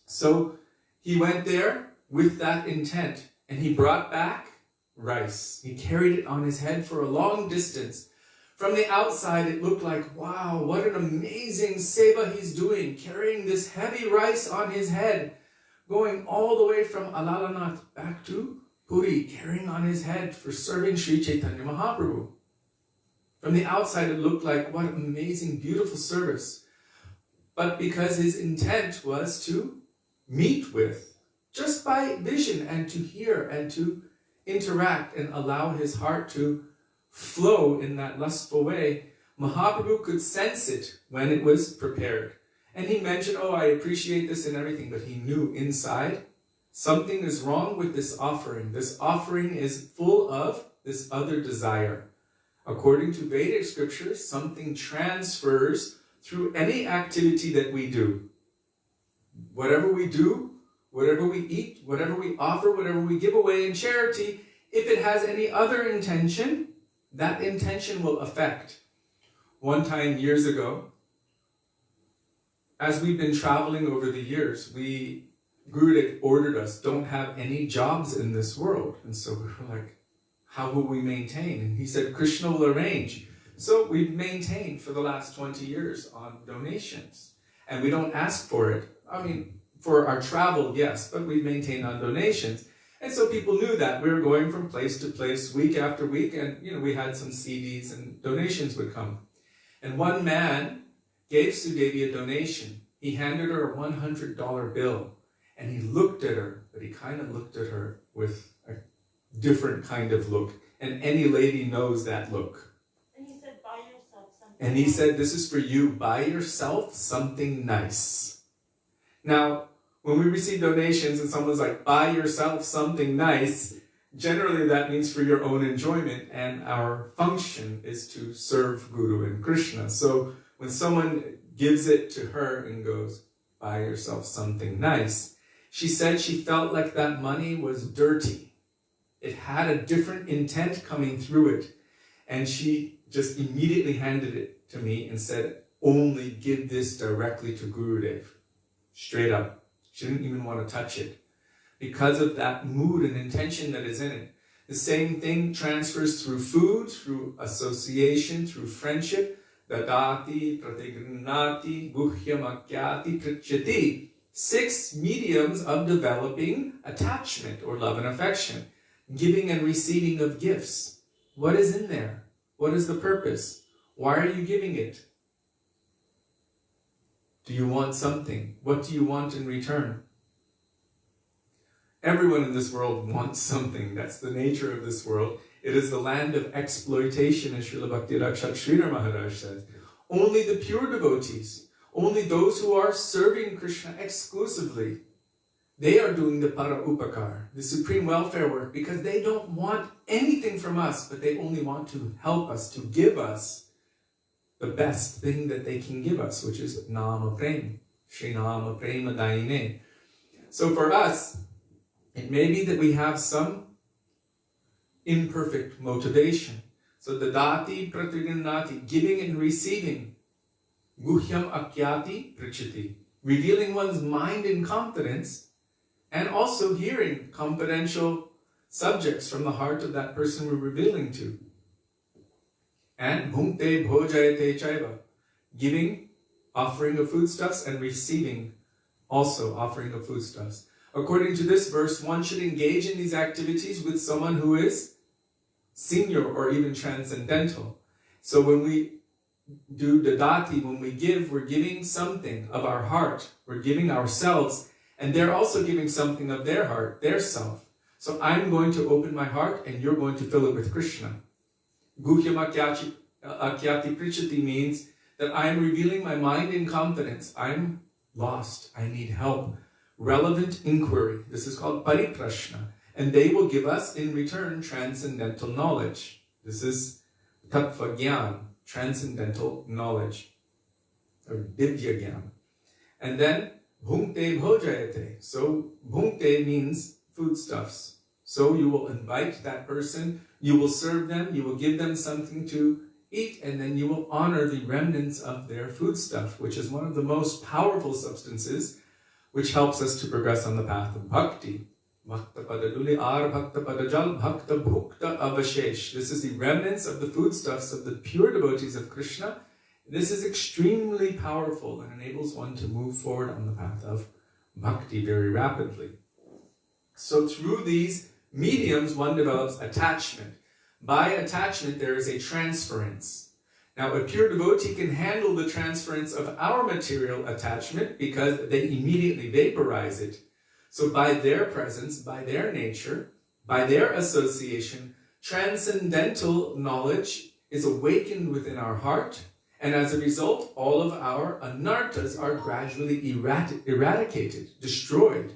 So he went there with that intent and he brought back rice. He carried it on his head for a long distance. From the outside, it looked like, wow, what an amazing seva he's doing, carrying this heavy rice on his head, going all the way from Alalanath back to Puri, carrying on his head for serving Sri Chaitanya Mahaprabhu. From the outside, it looked like, what amazing, beautiful service. But because his intent was to meet with, just by vision and to hear and to interact and allow his heart to flow in that lustful way, Mahaprabhu could sense it when it was prepared. And he mentioned, oh, I appreciate this and everything, but he knew inside something is wrong with this offering. This offering is full of this other desire. According to Vedic scriptures, something transfers through any activity that we do. whatever we do, whatever we eat, whatever we offer, whatever we give away in charity, if it has any other intention, that intention will affect. One time years ago, as we've been traveling over the years, Gurudev ordered us, don't have any jobs in this world. And so we were like, how will we maintain? And he said, Krishna will arrange. So we've maintained for the last 20 years on donations. And we don't ask for it. I mean, for our travel, yes, but we've maintained on donations. And so people knew that. We were going from place to place, week after week, and we had some CDs and donations would come. And one man gave Sudevi a donation. He handed her a $100 bill. And he looked at her, but he kind of looked at her with a different kind of look. And any lady knows that look. And he said, buy yourself something And he said, this is for you. Buy yourself something nice. Now, when we receive donations and someone's like, buy yourself something nice, generally that means for your own enjoyment. And our function is to serve Guru and Krishna. So when someone gives it to her and goes, buy yourself something nice, she said she felt like that money was dirty. It had a different intent coming through it. And she just immediately handed it to me and said, only give this directly to Gurudev. Straight up. She didn't even want to touch it. Because of that mood and intention that is in it. The same thing transfers through food, through association, through friendship. Dadati, pratigrinati, guhyamakyati, prichyati. 6 mediums of developing attachment or love and affection. Giving and receiving of gifts. What is in there? What is the purpose? Why are you giving it? Do you want something? What do you want in return? Everyone in this world wants something. That's the nature of this world. It is the land of exploitation, as Srila Bhaktivedanta Maharaja says. Only the pure devotees, only those who are serving Krishna exclusively, they are doing the para upakar, the supreme welfare work, because they don't want anything from us, but they only want to help us, to give us the best thing that they can give us, which is Nama Prem, Shri Nama Prema Daine. So for us, it may be that we have some imperfect motivation. So the dati pratigrinati, giving and receiving, guhyam akyati prichiti, revealing one's mind in confidence, and also hearing confidential subjects from the heart of that person we're revealing to. And bhunkte bhojayate chaiva, giving, offering of foodstuffs, and receiving, also offering of foodstuffs. According to this verse, one should engage in these activities with someone who is senior or even transcendental. So when we do dadati, when we give, we're giving something of our heart. We're giving ourselves, and they're also giving something of their heart, their self. So I'm going to open my heart, and you're going to fill it with Krishna. Guhyam akyati prichati means that I'm revealing my mind in confidence. I'm lost. I need help. Relevant inquiry. This is called pariprashna. And they will give us, in return, transcendental knowledge. This is tattva gyan, transcendental knowledge, or divya gyan. And then, bhunkte bhojayate. So, bhunkte means foodstuffs. So you will invite that person, you will serve them, you will give them something to eat, and then you will honor the remnants of their foodstuff, which is one of the most powerful substances which helps us to progress on the path of bhakti. Bhakta padaduli ar bhakta padajal bhakta bhukta avashesh. This is the remnants of the foodstuffs of the pure devotees of Krishna. This is extremely powerful and enables one to move forward on the path of bhakti very rapidly. So through these mediums, one develops attachment. By attachment, there is a transference. Now, a pure devotee can handle the transference of our material attachment because they immediately vaporize it. So by their presence, by their nature, by their association, transcendental knowledge is awakened within our heart, and as a result, all of our anarthas are gradually eradicated, destroyed.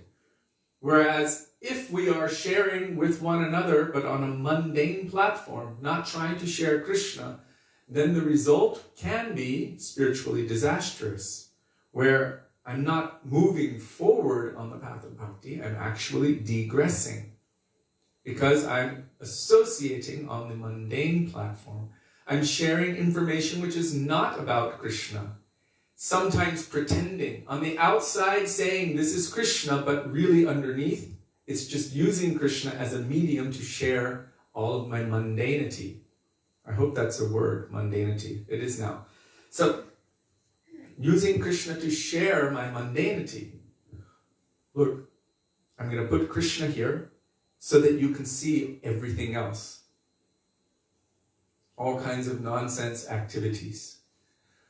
Whereas if we are sharing with one another, but on a mundane platform, not trying to share Krishna, then the result can be spiritually disastrous, where I'm not moving forward on the path of bhakti, I'm actually degressing. Because I'm associating on the mundane platform. I'm sharing information which is not about Krishna. Sometimes pretending. On the outside saying this is Krishna, but really underneath, it's just using Krishna as a medium to share all of my mundanity. I hope that's a word, mundanity. It is now. So, using Krishna to share my mundanity. Look, I'm going to put Krishna here so that you can see everything else. All kinds of nonsense activities.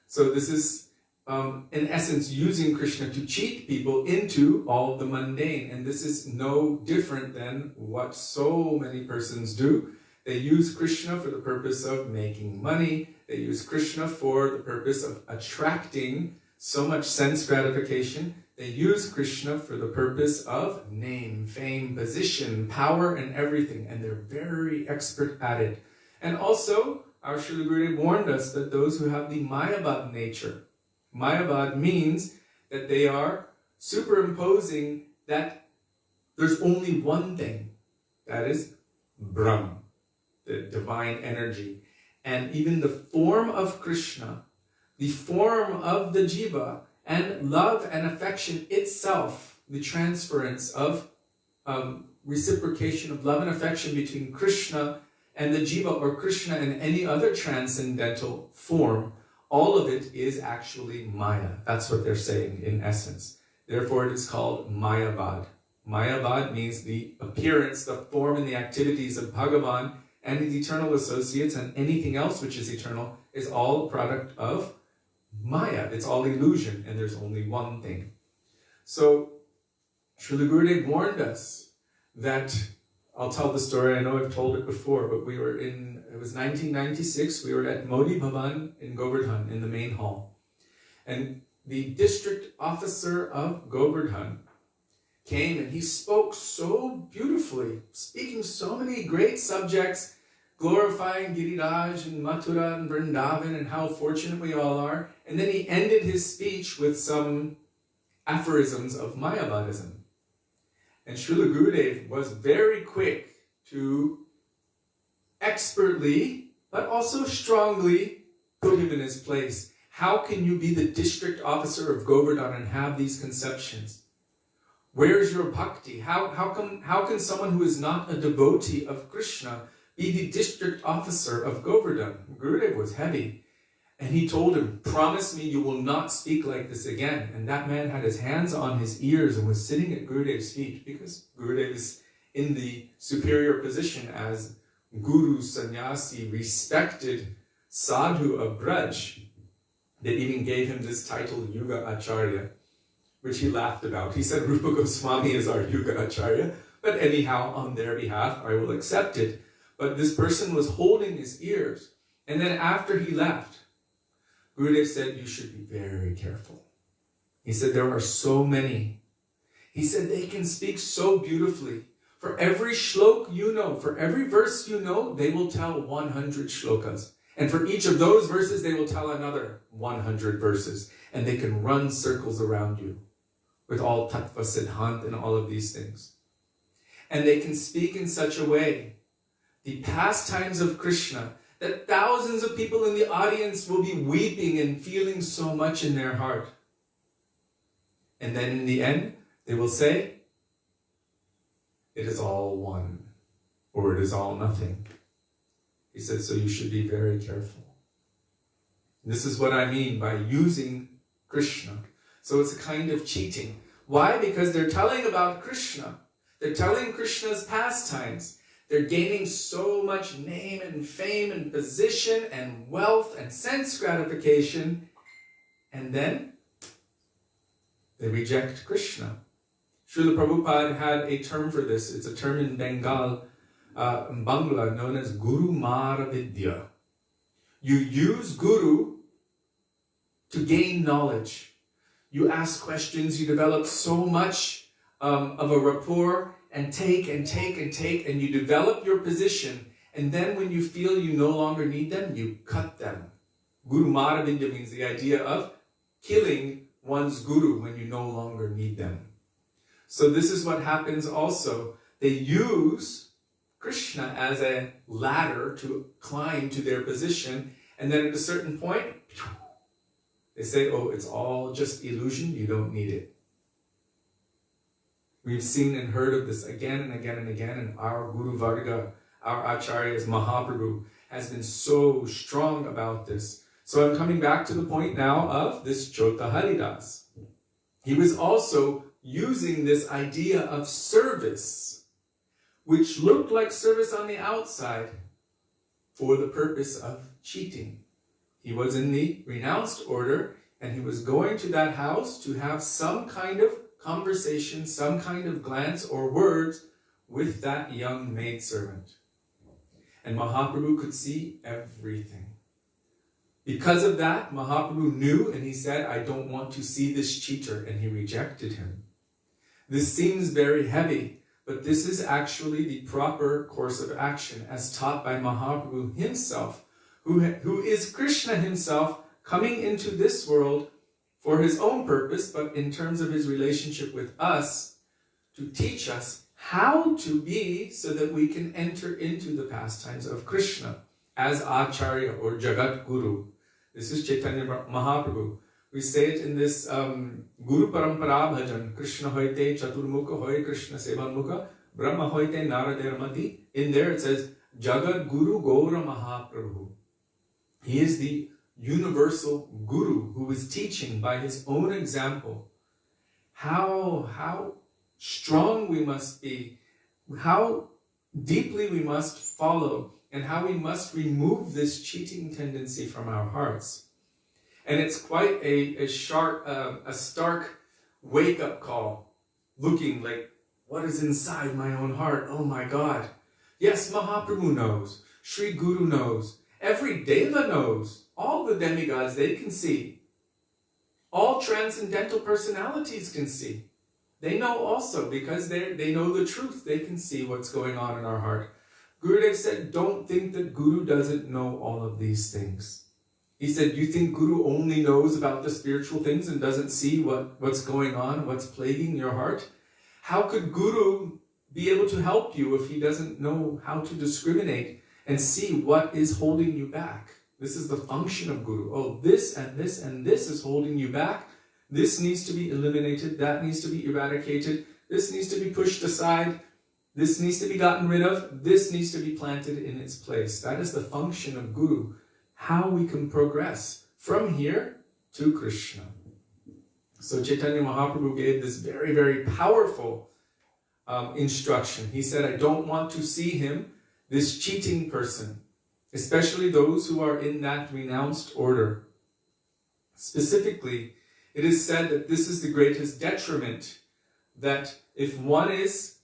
So this is, in essence, using Krishna to cheat people into all the mundane. And this is no different than what so many persons do. They use Krishna for the purpose of making money. They use Krishna for the purpose of attracting so much sense gratification. They use Krishna for the purpose of name, fame, position, power, and everything. And they're very expert at it. And also, our Srila Gurudev warned us that those who have the Mayavad nature, Mayavad means that they are superimposing that there's only one thing, that is Brahm, the divine energy. And even the form of Krishna, the form of the jiva, and love and affection itself, the transference of reciprocation of love and affection between Krishna and the jiva, or Krishna and any other transcendental form, all of it is actually Maya. That's what they're saying in essence. Therefore, it is called Mayavad. Mayavad means the appearance, the form, and the activities of Bhagavan and his eternal associates, and anything else which is eternal is all a product of Maya. It's all illusion, and there's only one thing. So, Srila Gurudev warned us that, I'll tell the story, I know I've told it before, but it was 1996, we were at Modi Bhavan in Govardhan, in the main hall. And the district officer of Govardhan came and he spoke so beautifully, speaking so many great subjects, glorifying Giriraj and Mathura and Vrindavan and how fortunate we all are. And then he ended his speech with some aphorisms of Mayavadism. And Srila Gurudev was very quick to expertly, but also strongly, put him in his place. How can you be the district officer of Govardhan and have these conceptions? Where's your bhakti? How can someone who is not a devotee of Krishna be the district officer of Govardhan? Gurudev was heavy. And he told him, promise me you will not speak like this again. And that man had his hands on his ears and was sitting at Gurudev's feet, because Gurudev is in the superior position as Guru, Sannyasi, respected sadhu of Braj. They even gave him this title, Yuga Acharya, which he laughed about. He said, Rupa Goswami is our Yuga Acharya, but anyhow, on their behalf, I will accept it. But this person was holding his ears. And then after he left, Gurudev said, you should be very careful. He said, there are so many. He said, they can speak so beautifully. For every shlok you know, for every verse you know, they will tell 100 shlokas. And for each of those verses, they will tell another 100 verses. And they can run circles around you with all tattva, siddhant, and all of these things. And they can speak in such a way, the pastimes of Krishna, that thousands of people in the audience will be weeping and feeling so much in their heart. And then in the end, they will say, it is all one, or it is all nothing. He said, so you should be very careful. This is what I mean by using Krishna. So it's a kind of cheating. Why? Because they're telling about Krishna. They're telling Krishna's pastimes. They're gaining so much name and fame and position and wealth and sense gratification. And then they reject Krishna. Srila Prabhupada had a term for this. It's a term in Bengal, in Bangla, known as Guru Mara Vidya. You use Guru to gain knowledge. You ask questions, you develop so much of a rapport, and take, and you develop your position, and then when you feel you no longer need them, you cut them. Guru Mara Vidya means the idea of killing one's guru when you no longer need them. So this is what happens also. They use Krishna as a ladder to climb to their position, and then at a certain point, they say, oh, it's all just illusion, you don't need it. We've seen and heard of this again and again and again, and our Guru Varga, our Acharyas, Mahaprabhu, has been so strong about this. So I'm coming back to the point now of this Chota Haridas. He was also using this idea of service, which looked like service on the outside, for the purpose of cheating. He was in the renounced order, and he was going to that house to have some kind of conversation, some kind of glance or words with that young maidservant. And Mahaprabhu could see everything. Because of that, Mahaprabhu knew, and he said, I don't want to see this cheater, and he rejected him. This seems very heavy, but this is actually the proper course of action as taught by Mahaprabhu himself, who is Krishna himself, coming into this world for his own purpose, but in terms of his relationship with us, to teach us how to be so that we can enter into the pastimes of Krishna as Acharya or Jagat Guru. This is Chaitanya Mahaprabhu. We say it in this Guru Parampara Bhajan, Krishna hoite Chaturmukha hoy Krishna Sevanmukha, Brahma hoite Naradermati. In there it says, Jagat Guru Gaura Mahaprabhu. He is the universal Guru who is teaching by his own example how strong we must be, how deeply we must follow, and how we must remove this cheating tendency from our hearts. And it's quite a stark wake-up call, looking like, what is inside my own heart? Oh my God. Yes, Mahaprabhu knows. Sri Guru knows. Every Deva knows. All the demigods, they can see. All transcendental personalities can see. They know also, because they know the truth. They can see what's going on in our heart. Gurudev said, don't think that Guru doesn't know all of these things. He said, you think Guru only knows about the spiritual things and doesn't see what's going on, what's plaguing your heart? How could Guru be able to help you if he doesn't know how to discriminate and see what is holding you back? This is the function of Guru. Oh, this and this and this is holding you back. This needs to be eliminated. That needs to be eradicated. This needs to be pushed aside. This needs to be gotten rid of. This needs to be planted in its place. That is the function of Guru. How we can progress from here to Krishna. So Chaitanya Mahaprabhu gave this very, very powerful instruction. He said, I don't want to see him, this cheating person, especially those who are in that renounced order. Specifically, it is said that this is the greatest detriment, that if one is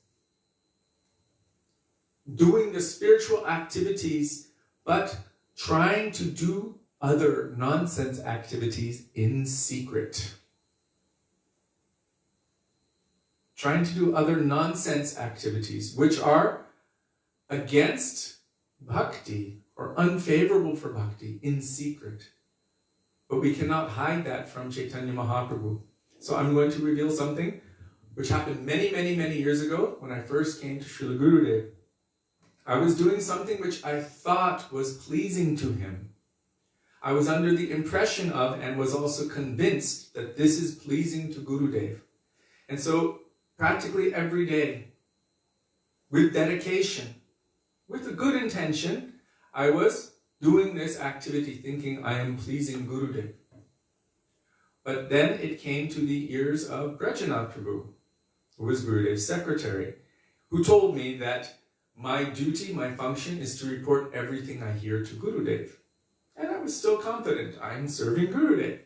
doing the spiritual activities, but trying to do other nonsense activities in secret. Trying to do other nonsense activities, which are against bhakti, or unfavorable for bhakti, in secret. But we cannot hide that from Chaitanya Mahaprabhu. So I'm going to reveal something which happened many, many, many years ago when I first came to Srila Gurudev. I was doing something which I thought was pleasing to him. I was under the impression of, and was also convinced, that this is pleasing to Gurudev. And so, practically every day, with dedication, with a good intention, I was doing this activity thinking I am pleasing Gurudev. But then it came to the ears of Brajanath Prabhu, who was Gurudev's secretary, who told me that my duty, my function is to report everything I hear to Gurudev. And I was still confident, I'm serving Gurudev.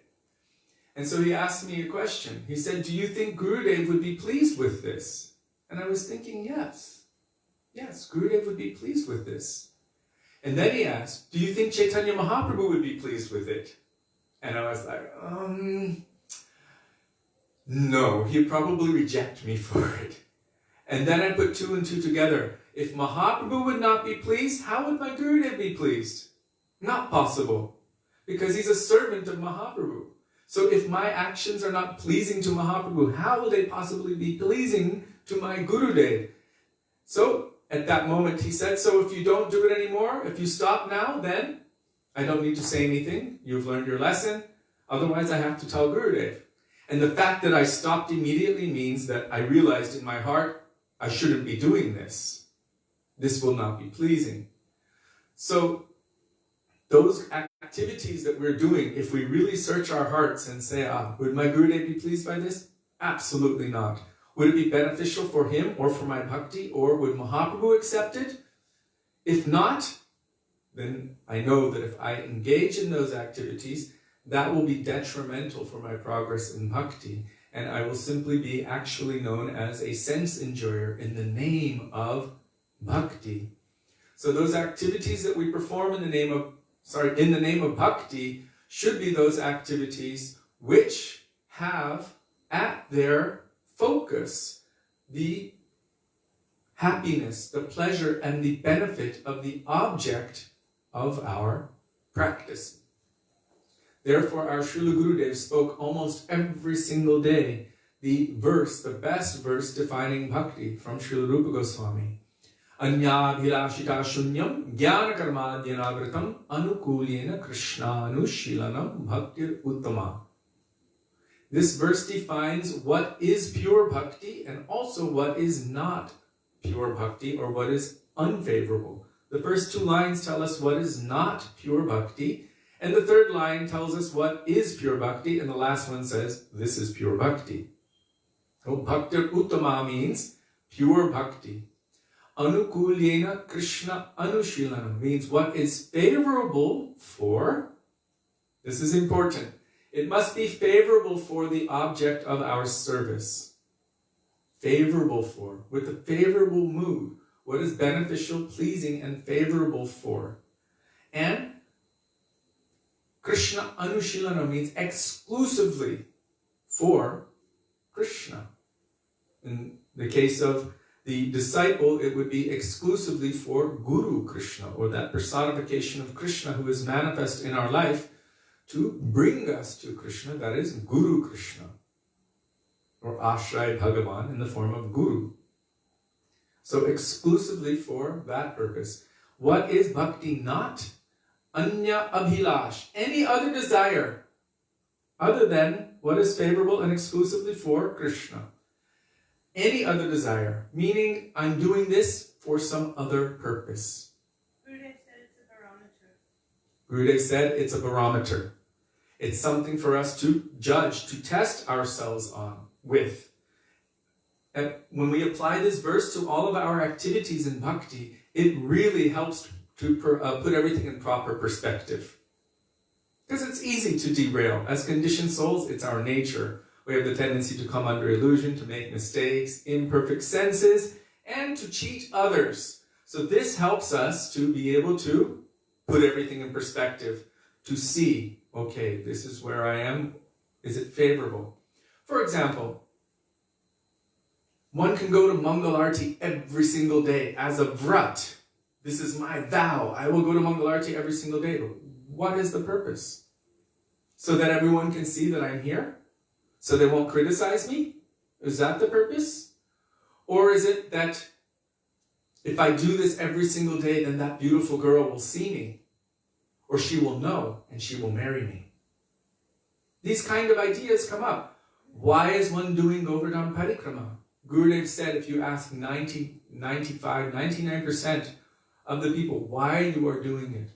And so he asked me a question. He said, do you think Gurudev would be pleased with this? And I was thinking, yes. Yes, Gurudev would be pleased with this. And then he asked, do you think Chaitanya Mahaprabhu would be pleased with it? And I was like, no, he'd probably reject me for it. And then I put two and two together. If Mahaprabhu would not be pleased, how would my Gurudev be pleased? Not possible, because he's a servant of Mahaprabhu. So if my actions are not pleasing to Mahaprabhu, how will they possibly be pleasing to my Gurudev? So at that moment he said, so if you don't do it anymore, if you stop now, then I don't need to say anything. You've learned your lesson. Otherwise I have to tell Gurudev. And the fact that I stopped immediately means that I realized in my heart, I shouldn't be doing this. This will not be pleasing. So those activities that we're doing, if we really search our hearts and say, would my Gurudev be pleased by this? Absolutely not. Would it be beneficial for him or for my bhakti, or would Mahaprabhu accept it? If not, then I know that if I engage in those activities, that will be detrimental for my progress in bhakti, and I will simply be actually known as a sense enjoyer in the name of bhakti. So those activities that we perform in the name of bhakti should be those activities which have at their focus the happiness, the pleasure, and the benefit of the object of our practice. Therefore, our Srila Gurudev spoke almost every single day the verse, the best verse defining bhakti from Srila Rupa Goswami. Anyabhilashita shunyam jnana karmadhyanagratam anukulyena krishnanushilanam bhaktir uttama. This verse defines what is pure bhakti and also what is not pure bhakti, or what is unfavorable. The first two lines tell us what is not pure bhakti, and the third line tells us what is pure bhakti, and the last one says, this is pure bhakti. So bhaktir uttama means pure bhakti. Anukulyena Krishna anushilanam means what is favorable for, this is important, it must be favorable for the object of our service. Favorable for, with a favorable mood, what is beneficial, pleasing, and favorable for. And Krishna Anushilana means exclusively for Krishna. In the case of the disciple, it would be exclusively for Guru Krishna, or that personification of Krishna who is manifest in our life to bring us to Krishna, that is Guru Krishna, or Ashray Bhagavan in the form of Guru. So exclusively for that purpose. What is bhakti not? Anya abhilash, any other desire other than what is favorable and exclusively for Krishna. Any other desire, meaning I'm doing this for some other purpose. Gurudev said it's a barometer. Gurudev said it's a barometer. It's something for us to judge, to test ourselves on, with. And when we apply this verse to all of our activities in bhakti, it really helps to put everything in proper perspective. Because it's easy to derail. As conditioned souls, it's our nature. We have the tendency to come under illusion, to make mistakes, imperfect senses, and to cheat others. So this helps us to be able to put everything in perspective, to see, okay, this is where I am. Is it favorable? For example, one can go to Mangalarti every single day as a vrat. This is my vow. I will go to Mangalarti every single day. But what is the purpose? So that everyone can see that I'm here? So they won't criticize me? Is that the purpose? Or is it that if I do this every single day, then that beautiful girl will see me? Or she will know and she will marry me? These kind of ideas come up. Why is one doing Govardhan Parikrama? Gurudev said if you ask 90, 95, 99% of the people why you are doing it,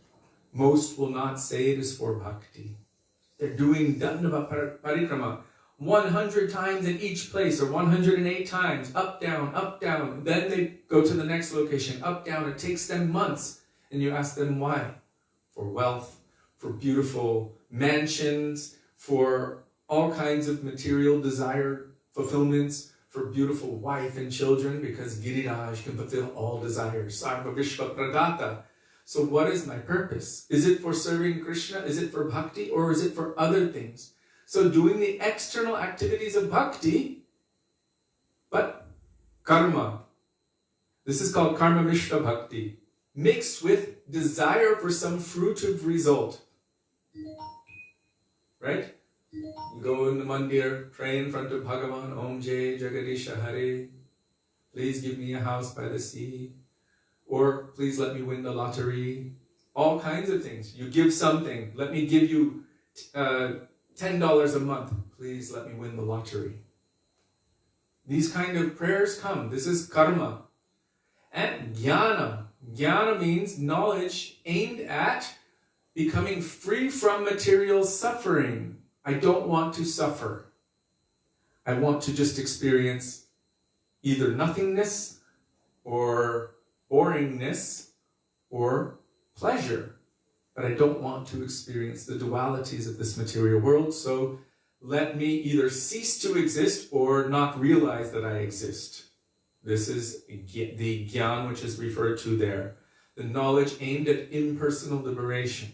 most will not say it is for bhakti. They're doing Dandava Parikrama 100 times in each place, or 108 times, up, down. Then they go to the next location, up, down. It takes them months. And you ask them why? For wealth, for beautiful mansions, for all kinds of material desire fulfillments, for beautiful wife and children, because Giriraj can fulfill all desires. Sarva Vishva Pradata. So what is my purpose? Is it for serving Krishna? Is it for bhakti? Or is it for other things? So doing the external activities of bhakti, but karma. This is called karma mishra bhakti, mixed with desire for some fruitive result. Right? You go in the mandir, pray in front of Bhagavan, Om Jai Jagadisha Hare. Please give me a house by the sea. Or please let me win the lottery. All kinds of things. You give something. Let me give you $10 a month. Please let me win the lottery. These kind of prayers come. This is karma. And jnana. Jnana means knowledge aimed at becoming free from material suffering. I don't want to suffer. I want to just experience either nothingness or boringness or pleasure. But I don't want to experience the dualities of this material world, so let me either cease to exist or not realize that I exist. This is the gyan which is referred to there. The knowledge aimed at impersonal liberation.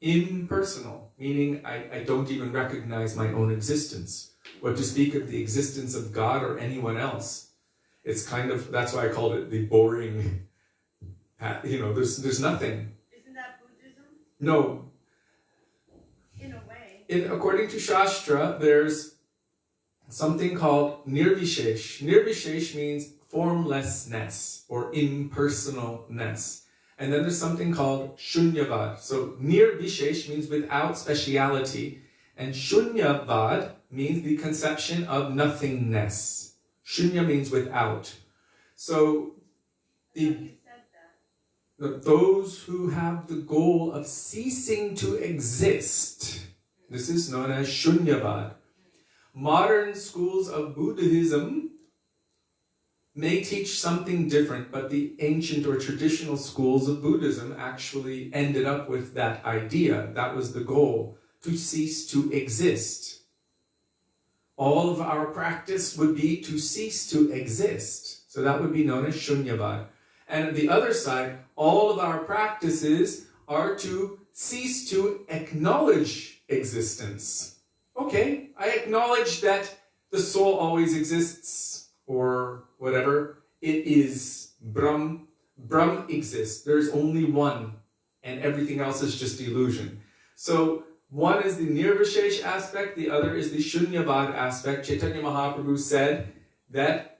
Impersonal, meaning I don't even recognize my own existence. What to speak of the existence of God or anyone else. It's kind of, that's why I called it the boring, there's nothing. Isn't that Buddhism? No. In a way. According to Shastra, there's something called nirvishesh. Nirvishesh means formlessness or impersonalness. And then there's something called shunyavad. So nirvishesh means without speciality. And shunyavad means the conception of nothingness. Shunya means without. So those who have the goal of ceasing to exist, this is known as shunyavad. Modern schools of Buddhism may teach something different, but the ancient or traditional schools of Buddhism actually ended up with that idea. That was the goal, to cease to exist. All of our practice would be to cease to exist. So that would be known as shunyavad. And at the other side, all of our practices are to cease to acknowledge existence. Okay, I acknowledge that the soul always exists, or whatever. It is Brahm. Brahm exists. There's only one, and everything else is just illusion. So one is the nirvishesh aspect, the other is the shunyavad aspect. Chaitanya Mahaprabhu said that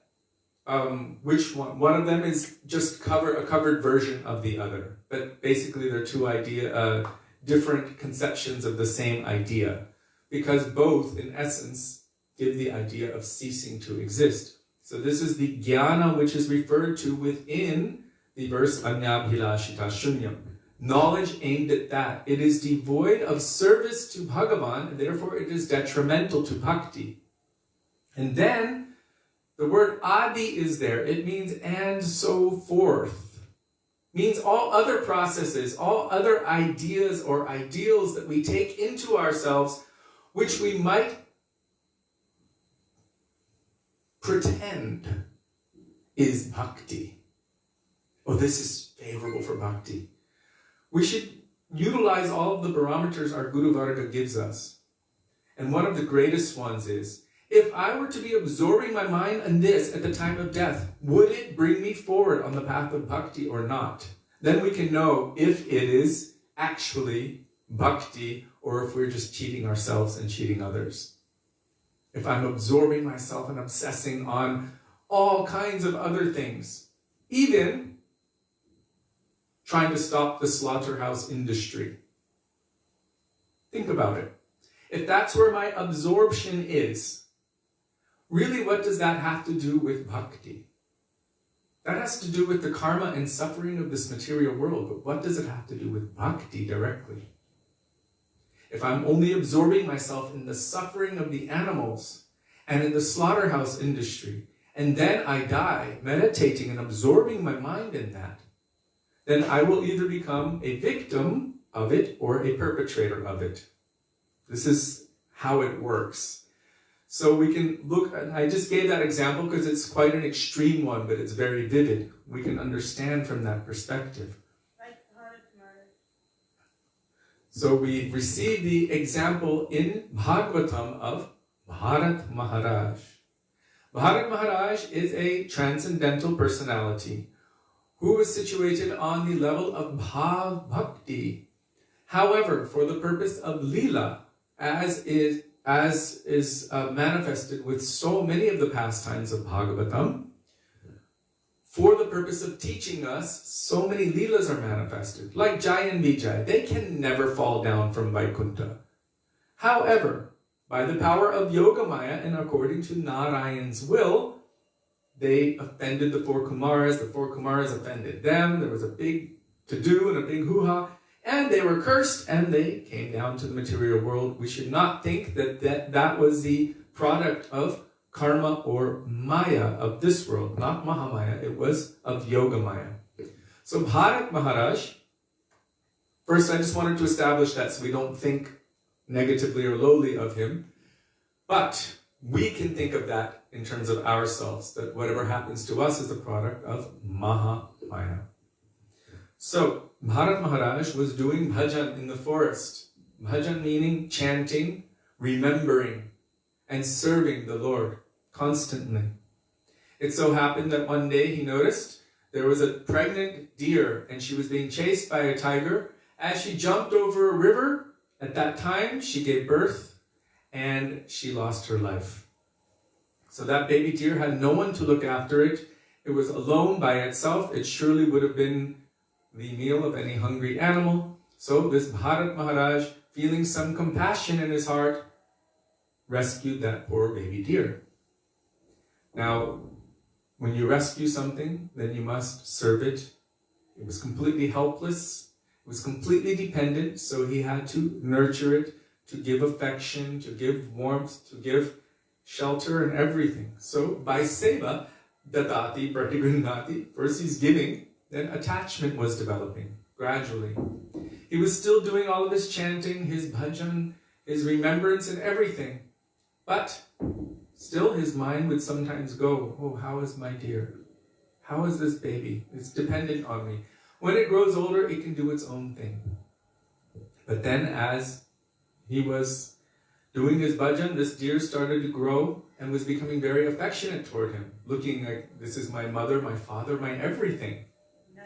which one of them is just a covered version of the other. But basically they're two different conceptions of the same idea, because both in essence give the idea of ceasing to exist. So this is the jnana which is referred to within the verse Anyabhilashita Shunyam. Knowledge aimed at that. It is devoid of service to Bhagavan, and therefore it is detrimental to bhakti. And then the word adi is there. It means and so forth. Means all other processes, all other ideas or ideals that we take into ourselves, which we might pretend is bhakti. Oh, this is favorable for bhakti. We should utilize all of the barometers our Guru Varga gives us. And one of the greatest ones is, if I were to be absorbing my mind on this at the time of death, would it bring me forward on the path of bhakti or not? Then we can know if it is actually bhakti or if we're just cheating ourselves and cheating others. If I'm absorbing myself and obsessing on all kinds of other things, even trying to stop the slaughterhouse industry. Think about it. If that's where my absorption is, really what does that have to do with bhakti? That has to do with the karma and suffering of this material world, but what does it have to do with bhakti directly? If I'm only absorbing myself in the suffering of the animals and in the slaughterhouse industry, and then I die meditating and absorbing my mind in that, then I will either become a victim of it or a perpetrator of it. This is how it works. So we can look, I just gave that example because it's quite an extreme one, but it's very vivid. We can understand from that perspective. So we received the example in Bhagavatam of Bharat Maharaj. Bharat Maharaj is a transcendental personality who is situated on the level of Bhav Bhakti. However, for the purpose of Lila, as is as is manifested with so many of the pastimes of Bhagavatam, for the purpose of teaching us, so many leelas are manifested, like Jai and Vijay. They can never fall down from Vaikuntha. However, by the power of Yogamaya and according to Narayan's will, they offended the four Kumaras offended them. There was a big to-do and a big hoo-ha, and they were cursed, and they came down to the material world. We should not think that was the product of karma or maya of this world, not Mahamaya. It was of Yogamaya. So Bharat Maharaj, first I just wanted to establish that so we don't think negatively or lowly of him, but we can think of that in terms of ourselves, that whatever happens to us is the product of Mahamaya. So Bharat Maharaj was doing bhajan in the forest. Bhajan meaning chanting, remembering, and serving the Lord constantly. It so happened that one day he noticed there was a pregnant deer and she was being chased by a tiger. As she jumped over a river, at that time she gave birth and she lost her life. So that baby deer had no one to look after it. It was alone by itself. It surely would have been the meal of any hungry animal. So this Bharat Maharaj, feeling some compassion in his heart, rescued that poor baby deer. Now, when you rescue something, then you must serve it. It was completely helpless. It was completely dependent, so he had to nurture it, to give affection, to give warmth, to give shelter and everything. So, by seva, dadati pratigruhnati, first he's giving, then attachment was developing gradually. He was still doing all of his chanting, his bhajan, his remembrance and everything. But still his mind would sometimes go, oh, how is my dear? How is this baby? It's dependent on me. When it grows older, it can do its own thing. But then as he was doing his bhajan, this deer started to grow and was becoming very affectionate toward him, looking like, this is my mother, my father, my everything.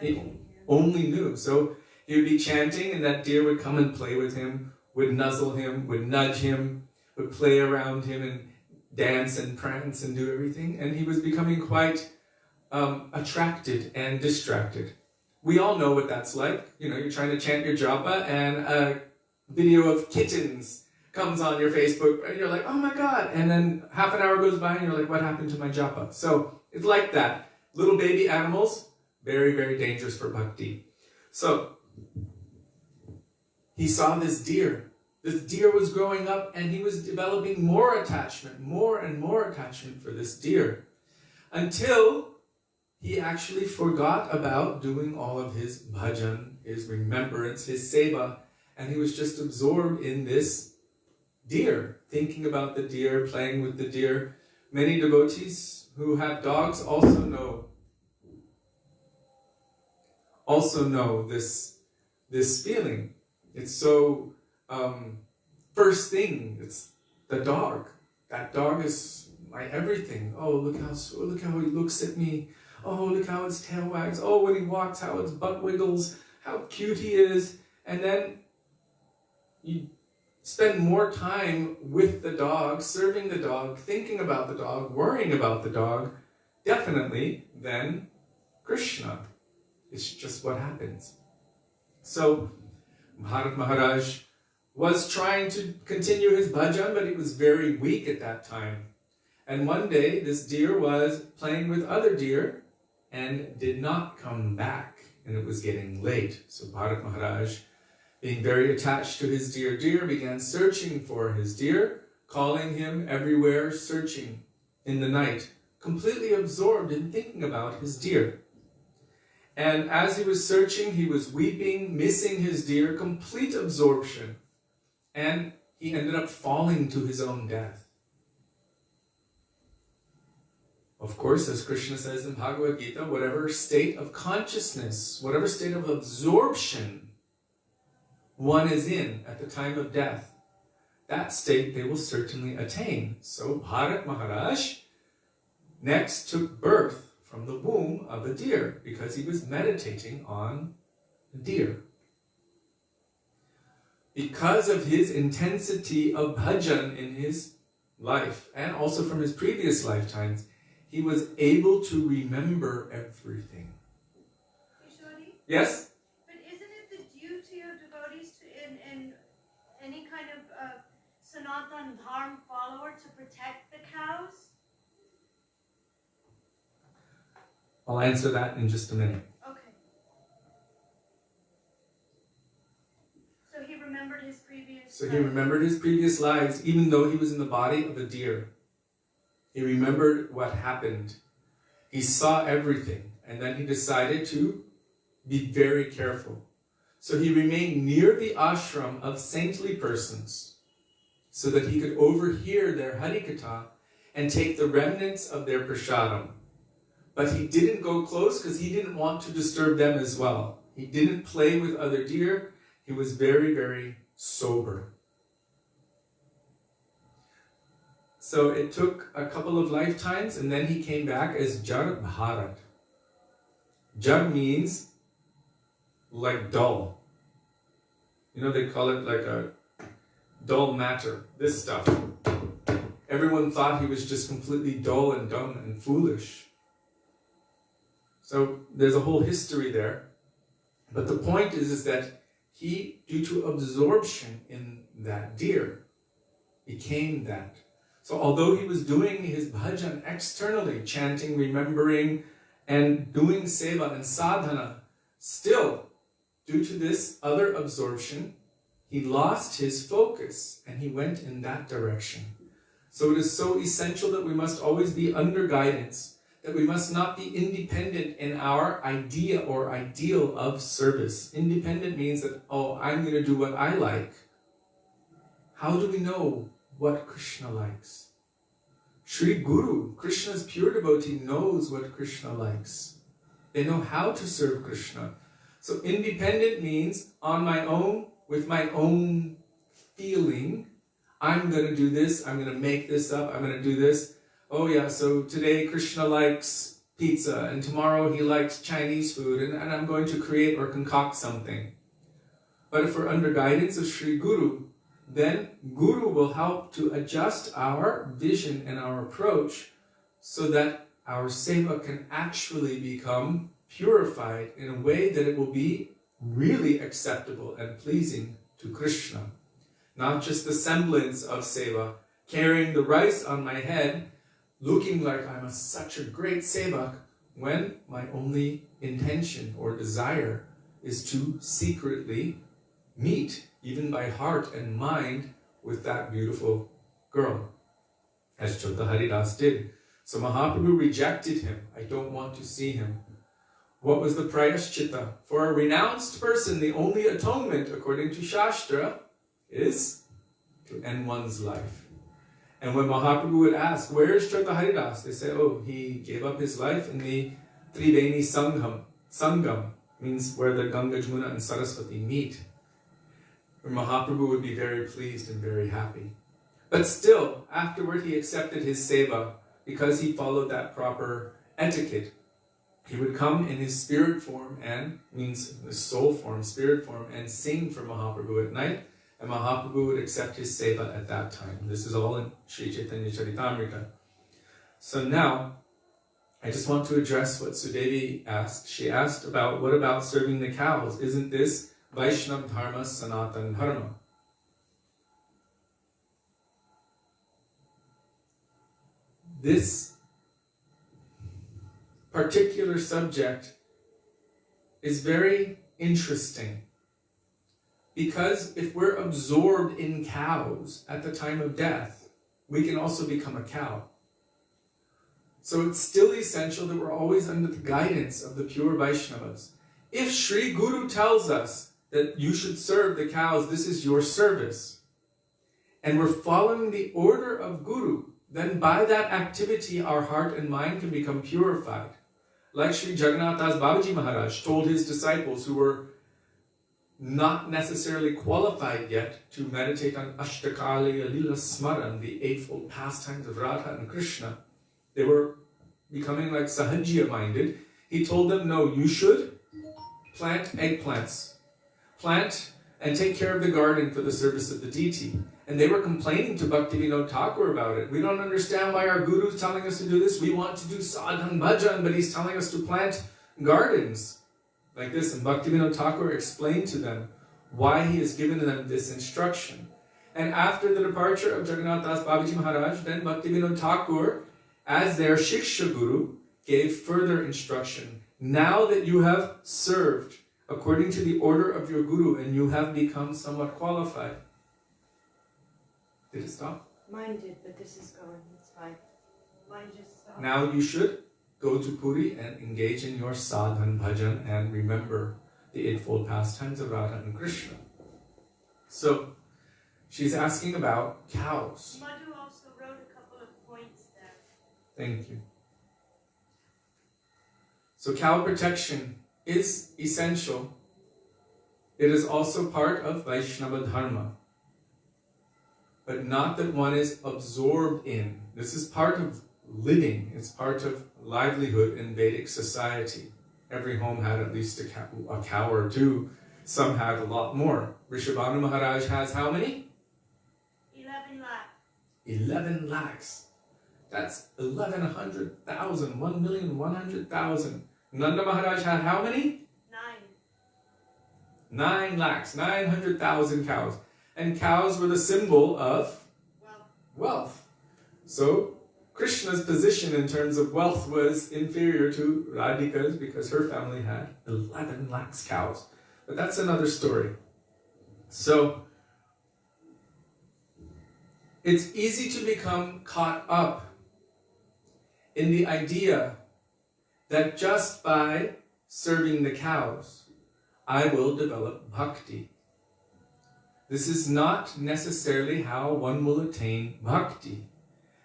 He only knew. So he would be chanting and that deer would come and play with him, would nuzzle him, would nudge him, would play around him and dance and prance and do everything. And he was becoming quite attracted and distracted. We all know what that's like. You know, you're trying to chant your japa and a video of kittens comes on your Facebook and you're like, oh my God. And then half an hour goes by and you're like, what happened to my japa? So it's like that. Little baby animals, very, very dangerous for bhakti. So he saw this deer. This deer was growing up and he was developing more attachment, more and more attachment for this deer, until he actually forgot about doing all of his bhajan, his remembrance, his seva, and he was just absorbed in this deer, thinking about the deer, playing with the deer. Many devotees who have dogs also know this feeling. It's so first thing, it's the dog. That dog is my everything. Oh, look how he looks at me. Oh, look how his tail wags. Oh, when he walks, how his butt wiggles. How cute he is. And then you spend more time with the dog, serving the dog, thinking about the dog, worrying about the dog, definitely, than Krishna. It's just what happens. So, Bharat Maharaj was trying to continue his bhajan, but he was very weak at that time. And one day, this deer was playing with other deer and did not come back, and it was getting late. So Bharat Maharaj, being very attached to his dear began searching for his deer, calling him everywhere, searching in the night, completely absorbed in thinking about his deer. And as he was searching, he was weeping, missing his deer, complete absorption. And he ended up falling to his own death. Of course, as Krishna says in Bhagavad Gita, whatever state of consciousness, whatever state of absorption one is in at the time of death, that state they will certainly attain. So Bharat Maharaj next took birth from the womb of a deer because he was meditating on a deer. because of his intensity of bhajan in his life, and also from his previous lifetimes, he was able to remember everything. Kishori? Yes? But isn't it the duty of devotees to, in any kind of Sanatan Dharma follower to protect the cows? I'll answer that in just a minute. Okay. So he remembered his previous So he remembered his previous lives, even though he was in the body of a deer. He remembered what happened. He saw everything, and then he decided to be very careful. So he remained near the ashram of saintly persons, so that he could overhear their harikatha and take the remnants of their prasadam. But he didn't go close because he didn't want to disturb them as well. He didn't play with other deer. He was very, very sober. So it took a couple of lifetimes, and then he came back as Jar Bharat. Jar means like dull. You know, they call it like a dull matter, this stuff. Everyone thought he was just completely dull and dumb and foolish. So there's a whole history there. But the point is that he, due to absorption in that deer, became that. So although he was doing his bhajan externally, chanting, remembering, and doing seva and sadhana, still, due to this other absorption, he lost his focus and he went in that direction. So it is so essential that we must always be under guidance, that we must not be independent in our idea or ideal of service. Independent means that, oh, I'm going to do what I like. How do we know what Krishna likes? Sri Guru, Krishna's pure devotee, knows what Krishna likes. They know how to serve Krishna. So independent means on my own, with my own feeling, I'm going to do this, I'm going to make this up, I'm going to do this. Oh yeah, so today Krishna likes pizza, and tomorrow he likes Chinese food, and I'm going to create or concoct something. But if we're under guidance of Sri Guru, then Guru will help to adjust our vision and our approach so that our seva can actually become purified in a way that it will be really acceptable and pleasing to Krishna. Not just the semblance of seva, carrying the rice on my head, looking like I'm such a great sevak, when my only intention or desire is to secretly meet, even by heart and mind, with that beautiful girl, as Chota Haridas did. So Mahaprabhu rejected him. I don't want to see him. What was the prayashchitta? For a renounced person, the only atonement, according to Shastra, is to end one's life. And when Mahaprabhu would ask, where is Chota Haridas? They say, oh, he gave up his life in the Triveni Sangam. Sangam means where the Ganga, Jamuna, and Saraswati meet. Where Mahaprabhu would be very pleased and very happy. But still, afterward he accepted his seva because he followed that proper etiquette. He would come in his spirit form, and means his soul form, spirit form, and sing for Mahaprabhu at night, and Mahaprabhu would accept his seva at that time. This is all in Sri Chaitanya Charitamrita. So now, I just want to address what Sudevi asked. She asked about, what about serving the cows? Isn't this Vaishnava Dharma, Sanatan Dharma? This particular subject is very interesting, because if we're absorbed in cows at the time of death, we can also become a cow. So it's still essential that we're always under the guidance of the pure Vaishnavas. If Sri Guru tells us that you should serve the cows, this is your service, and we're following the order of Guru, then by that activity our heart and mind can become purified. Like Sri Jagannath Das Babaji Maharaj told his disciples, who were not necessarily qualified yet to meditate on Ashtakali Lila Smaran, the eightfold pastimes of Radha and Krishna. They were becoming like Sahajya minded. He told them, no, you should plant eggplants. Plant and take care of the garden for the service of the deity. And they were complaining to Bhaktivedanta Thakur about it. We don't understand why our Guru is telling us to do this. We want to do sadhan bhajan, but he's telling us to plant gardens like this. And Bhaktivedanta Thakur explained to them why he has given them this instruction. And after the departure of Jagannath Das Babaji Maharaj, then Bhaktivedanta Thakur, as their Shiksha Guru, gave further instruction. Now that you have served according to the order of your Guru and you have become somewhat qualified. Did it stop? Mine did, but this is going. It's fine. Mine just stopped. Now you should go to Puri and engage in your sadhan bhajan and remember the eightfold pastimes of Radha and Krishna. So, she's asking about cows. Madhu also wrote a couple of points there. Thank you. So cow protection is essential. It is also part of Vaisnava Dharma. But not that one is absorbed in. This is part of living. It's part of livelihood in Vedic society. Every home had at least a cow or two. Some had a lot more. Rishabhanu Maharaj has how many? 11 lakhs. 11 lakhs. That's 1,100,000. 1,100,000. Nanda Maharaj had how many? 9 lakhs. 900,000 cows. And cows were the symbol of wealth. So Krishna's position in terms of wealth was inferior to Radhika's because her family had 11 lakhs cows. But that's another story. So it's easy to become caught up in the idea that just by serving the cows, I will develop bhakti. This is not necessarily how one will attain bhakti.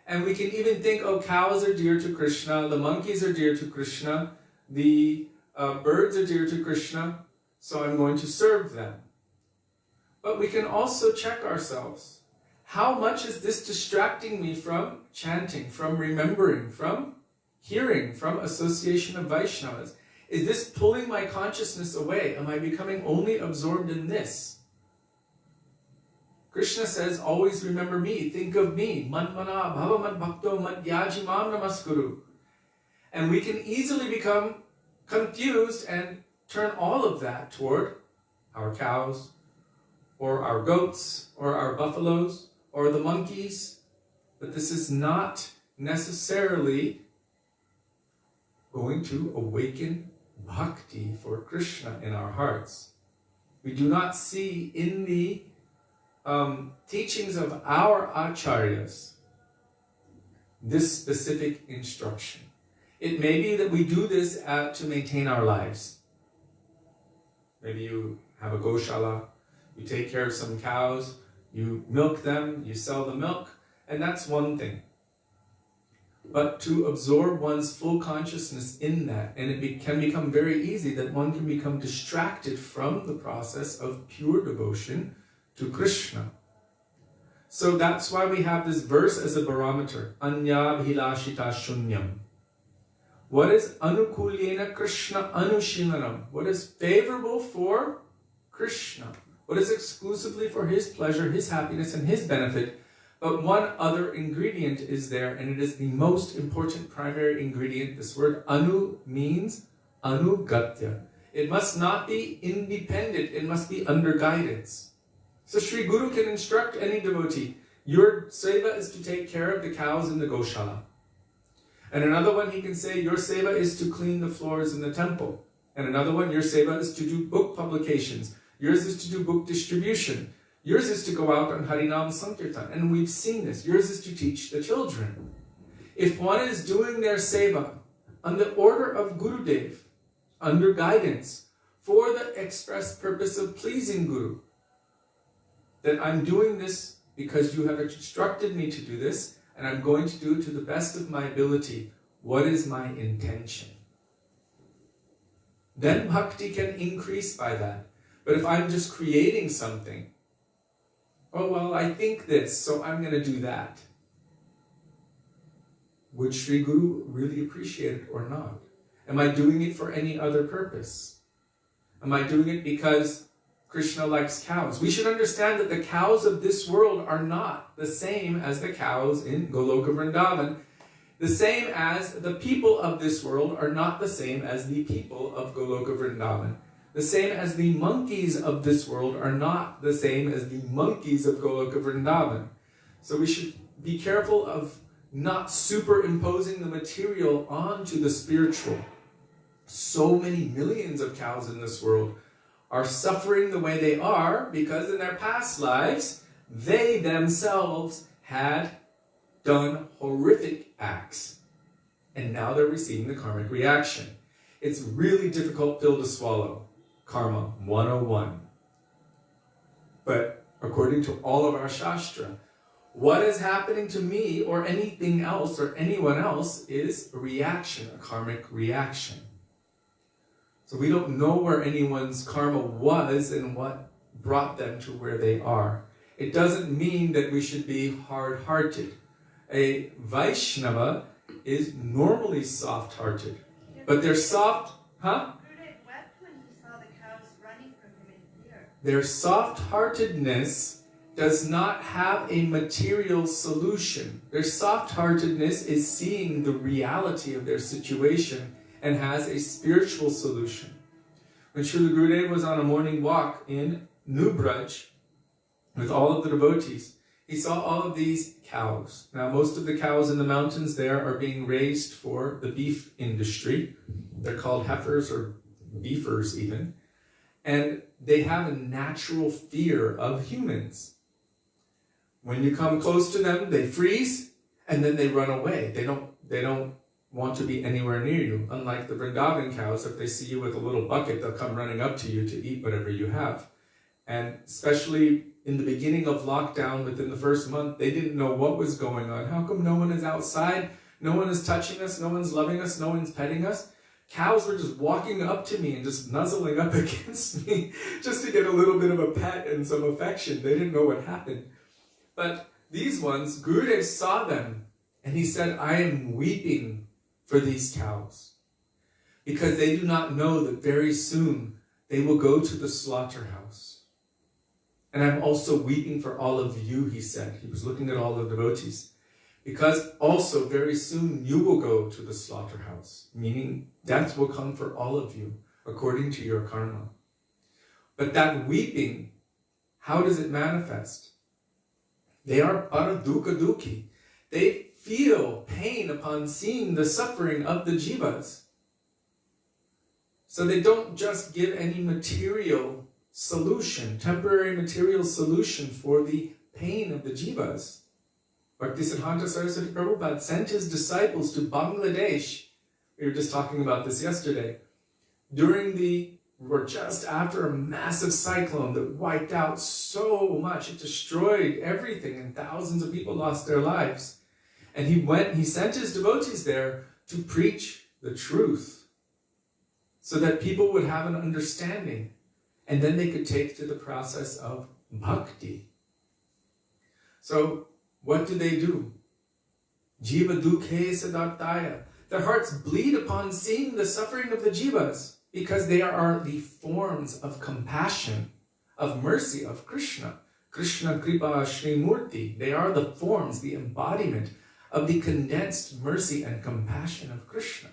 And we can even think, oh, cows are dear to Krishna, the monkeys are dear to Krishna, the birds are dear to Krishna, so I'm going to serve them. But we can also check ourselves. How much is this distracting me from chanting, from remembering, from hearing, from association of Vaishnavas? Is this pulling my consciousness away? Am I becoming only absorbed in this? Krishna says, always remember me, think of me. Manmana bhava mad bhakto mad yaji mam namaskuru. And we can easily become confused and turn all of that toward our cows, or our goats, or our buffaloes, or the monkeys. But this is not necessarily going to awaken bhakti for Krishna in our hearts. We do not see in the teachings of our acharyas this specific instruction. It may be that we do this to maintain our lives. Maybe you have a goshala, you take care of some cows, you milk them, you sell the milk, and that's one thing. But to absorb one's full consciousness in that, and it can become very easy that one can become distracted from the process of pure devotion to Krishna. So that's why we have this verse as a barometer. Anya bhilashita shunyam. What is anukulyena Krishna anushilanam? What is favorable for Krishna? What is exclusively for his pleasure, his happiness, and his benefit? But one other ingredient is there, and it is the most important primary ingredient. This word anu means anugatya. It must not be independent, it must be under guidance. So Sri Guru can instruct any devotee, your seva is to take care of the cows in the Goshala. And another one he can say, your seva is to clean the floors in the temple. And another one, your seva is to do book publications. Yours is to do book distribution. Yours is to go out on Harinam Sankirtan. And we've seen this. Yours is to teach the children. If one is doing their seva on the order of Gurudev, under guidance, for the express purpose of pleasing Guru, that I'm doing this because you have instructed me to do this, and I'm going to do it to the best of my ability. What is my intention? Then bhakti can increase by that. But if I'm just creating something, oh, well, I think this, so I'm going to do that. Would Sri Guru really appreciate it or not? Am I doing it for any other purpose? Am I doing it because Krishna likes cows. We should understand that the cows of this world are not the same as the cows in Goloka Vrindavan. The same as the people of this world are not the same as the people of Goloka Vrindavan. The same as the monkeys of this world are not the same as the monkeys of Goloka Vrindavan. So we should be careful of not superimposing the material onto the spiritual. So many millions of cows in this world are suffering the way they are because in their past lives, they themselves had done horrific acts. And now they're receiving the karmic reaction. It's a really difficult pill to swallow. Karma 101. But according to all of our Shastra, what is happening to me or anything else or anyone else is a reaction, a karmic reaction. So we don't know where anyone's karma was and what brought them to where they are. It doesn't mean that we should be hard-hearted. A Vaisnava is normally soft-hearted. But they're soft, huh? Gurudev wept when he saw the cows running from him in fear. Their soft-heartedness does not have a material solution. Their soft-heartedness is seeing the reality of their situation and has a spiritual solution. When Srila Gurudev was on a morning walk in New Braj with all of the devotees, he saw all of these cows. Now, most of the cows in the mountains there are being raised for the beef industry. They're called heifers or beefers even. And they have a natural fear of humans. When you come close to them, they freeze and then they run away. They don't want to be anywhere near you. Unlike the Vrindavan cows, if they see you with a little bucket, they'll come running up to you to eat whatever you have. And especially in the beginning of lockdown, within the first month, they didn't know what was going on. How come no one is outside? No one is touching us. No one's loving us. No one's petting us. Cows were just walking up to me and just nuzzling up against me just to get a little bit of a pet and some affection. They didn't know what happened. But these ones, Gurudev saw them and he said, I am weeping for these cows because they do not know that very soon they will go to the slaughterhouse. And I'm also weeping for all of you, he said. He was looking at all the devotees. Because also very soon you will go to the slaughterhouse, meaning death will come for all of you according to your karma. But that weeping, how does it manifest? They are paradukha dukhi. They feel pain upon seeing the suffering of the jivas. So they don't just give any material solution, temporary material solution for the pain of the jivas. Bhaktisiddhanta Saraswati Prabhupada sent his disciples to Bangladesh. We were just talking about this yesterday. Just after a massive cyclone that wiped out so much, it destroyed everything and thousands of people lost their lives. And he sent his devotees there to preach the truth so that people would have an understanding and then they could take to the process of bhakti. So what do? Jiva dukhe sadartaya. Their hearts bleed upon seeing the suffering of the jivas because they are the forms of compassion, of mercy of Krishna. Krishna Kripa Shri Murti. They are the forms, the embodiment of the condensed mercy and compassion of Krishna.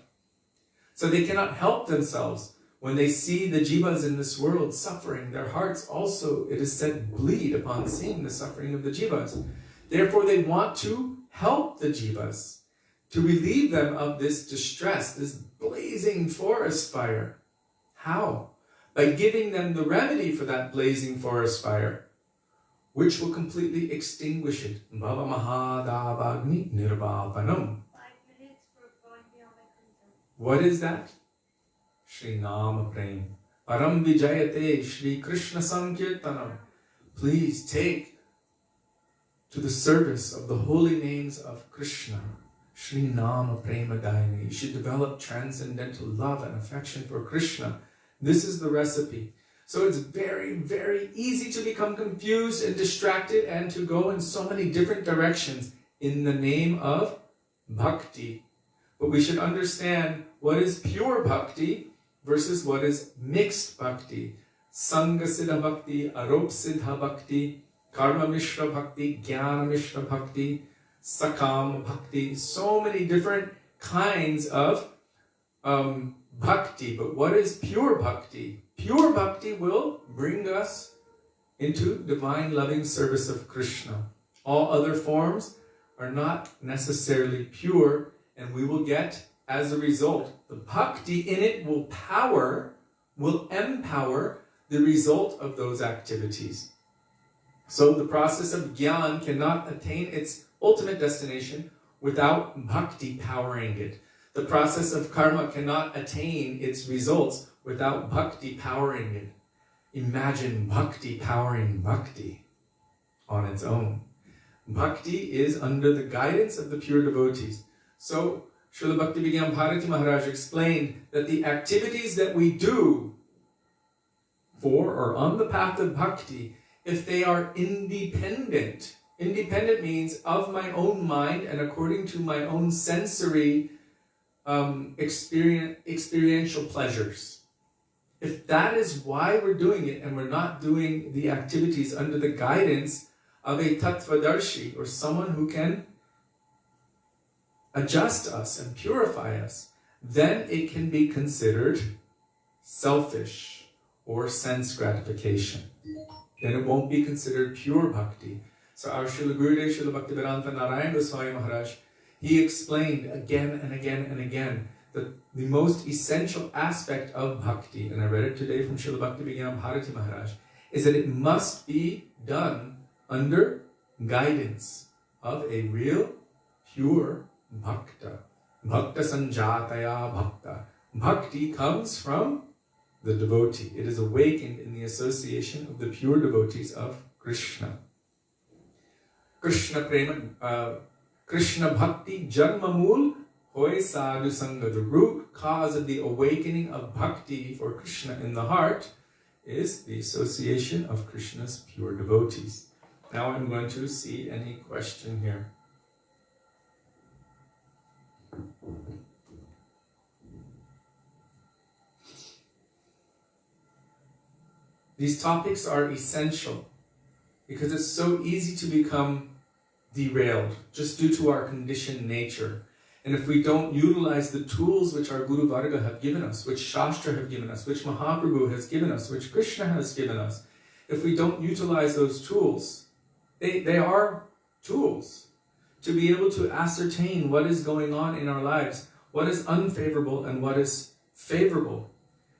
So they cannot help themselves when they see the jivas in this world suffering. Their hearts also, it is said, bleed upon seeing the suffering of the jivas. Therefore, they want to help the jivas, to relieve them of this distress, this blazing forest fire. How? By giving them the remedy for that blazing forest fire, which will completely extinguish it. Bhava Mahadavagni Nirvapanam. 5 minutes for going beyond Vaikuntha. What is that? Shri Nama Prem. Param Vijayate Shri Krishna Sankirtanam. Please take to the service of the holy names of Krishna. Shri Nama Prema Dayani. You should develop transcendental love and affection for Krishna. This is the recipe. So it's very, very easy to become confused and distracted and to go in so many different directions in the name of bhakti. But we should understand what is pure bhakti versus what is mixed bhakti. Sangha Siddha Bhakti, Arop Siddha Bhakti, Karma Mishra Bhakti, Jnana Mishra Bhakti, Sakam Bhakti, so many different kinds of bhakti. But what is pure bhakti? Pure bhakti will bring us into divine loving service of Krishna. All other forms are not necessarily pure, and we will get, as a result, the bhakti in it will empower the result of those activities. So the process of jnana cannot attain its ultimate destination without bhakti powering it. The process of karma cannot attain its results without bhakti powering it. Imagine bhakti powering bhakti on its own. Bhakti is under the guidance of the pure devotees. So Srila Bhaktivedanta Maharaja explained that the activities that we do for or on the path of bhakti, if they are independent means of my own mind and according to my own sensory experiential pleasures. If that is why we're doing it and we're not doing the activities under the guidance of a tattvadarshi or someone who can adjust us and purify us, then it can be considered selfish or sense gratification. Then it won't be considered pure bhakti. So our Srila Gurudev, Srila Bhaktivedanta Narayan Goswami Maharaj, he explained again and again and again that the most essential aspect of bhakti, and I read it today from Srila Bhaktivedanta Maharaj, is that it must be done under guidance of a real, pure bhakta. Bhakta sanjataya bhakta. Bhakti comes from the devotee. It is awakened in the association of the pure devotees of Krishna. Krishna bhakti janma mool hoy sadhu sangha. The root cause of the awakening of bhakti for Krishna in the heart is the association of Krishna's pure devotees. Now I'm going to see any question here. These topics are essential because it's so easy to become derailed just due to our conditioned nature. And if we don't utilize the tools which our Guru Varga have given us, which Shastra have given us, which Mahaprabhu has given us, which Krishna has given us, if we don't utilize those tools, they are tools to be able to ascertain what is going on in our lives, what is unfavorable and what is favorable,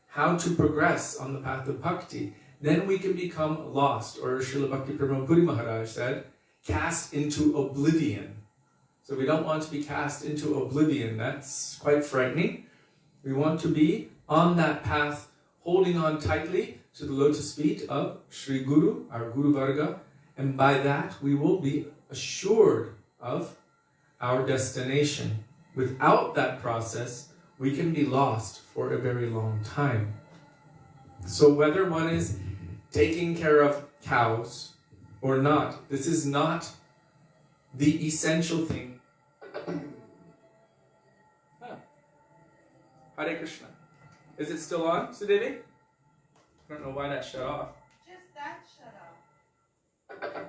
how to progress on the path of bhakti. Then we can become lost, or Srila Bhakti Pramod Puri Maharaj said, cast into oblivion. So we don't want to be cast into oblivion. That's quite frightening. We want to be on that path, holding on tightly to the lotus feet of Sri Guru, our Guru Varga, and by that we will be assured of our destination. Without that process, we can be lost for a very long time. So whether one is taking care of cows or not, this is not the essential thing. Hare Krishna. Is it still on, Sudevi? I don't know why that shut off. Just that shut off.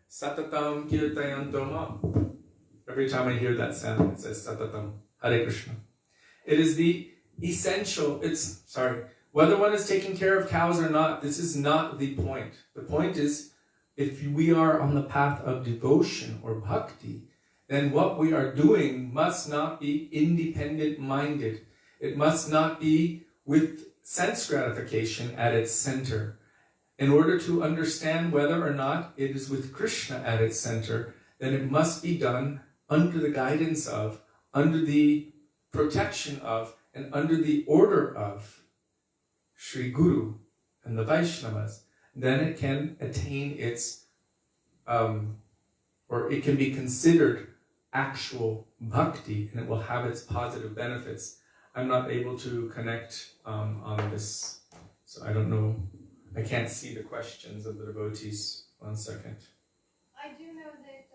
Satatam kirtayantoma. Every time I hear that sound, it says Satatam. Hare Krishna. It is the essential, whether one is taking care of cows or not, this is not the point. The point is, if we are on the path of devotion or bhakti, then what we are doing must not be independent-minded. It must not be with sense gratification at its center. In order to understand whether or not it is with Krishna at its center, then it must be done under the guidance of, under the protection of, and under the order of Sri Guru and the Vaisnavas. Then it can attain its, or it can be considered actual bhakti, and it will have its positive benefits. I'm not able to connect on this, so I don't know. I can't see the questions of the devotees. 1 second. I do know that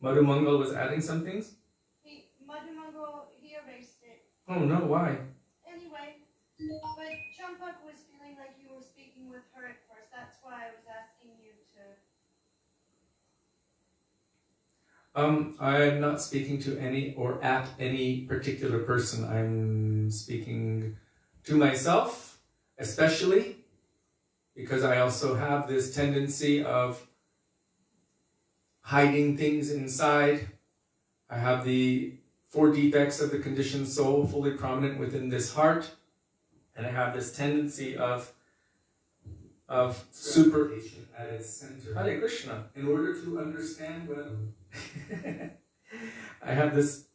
Madhu Mangal was adding some things? Madhu Mangal, he erased it. Oh no, why? Anyway, But Champak was feeling like you were speaking with her at first. That's why I was asking you to... I'm not speaking to any or at any particular person. I'm speaking to myself, especially because I also have this tendency of hiding things inside. I have the 4 defects of the conditioned soul fully prominent within this heart, and I have this tendency of super at its center. Hare Krishna. In order to understand well, I have this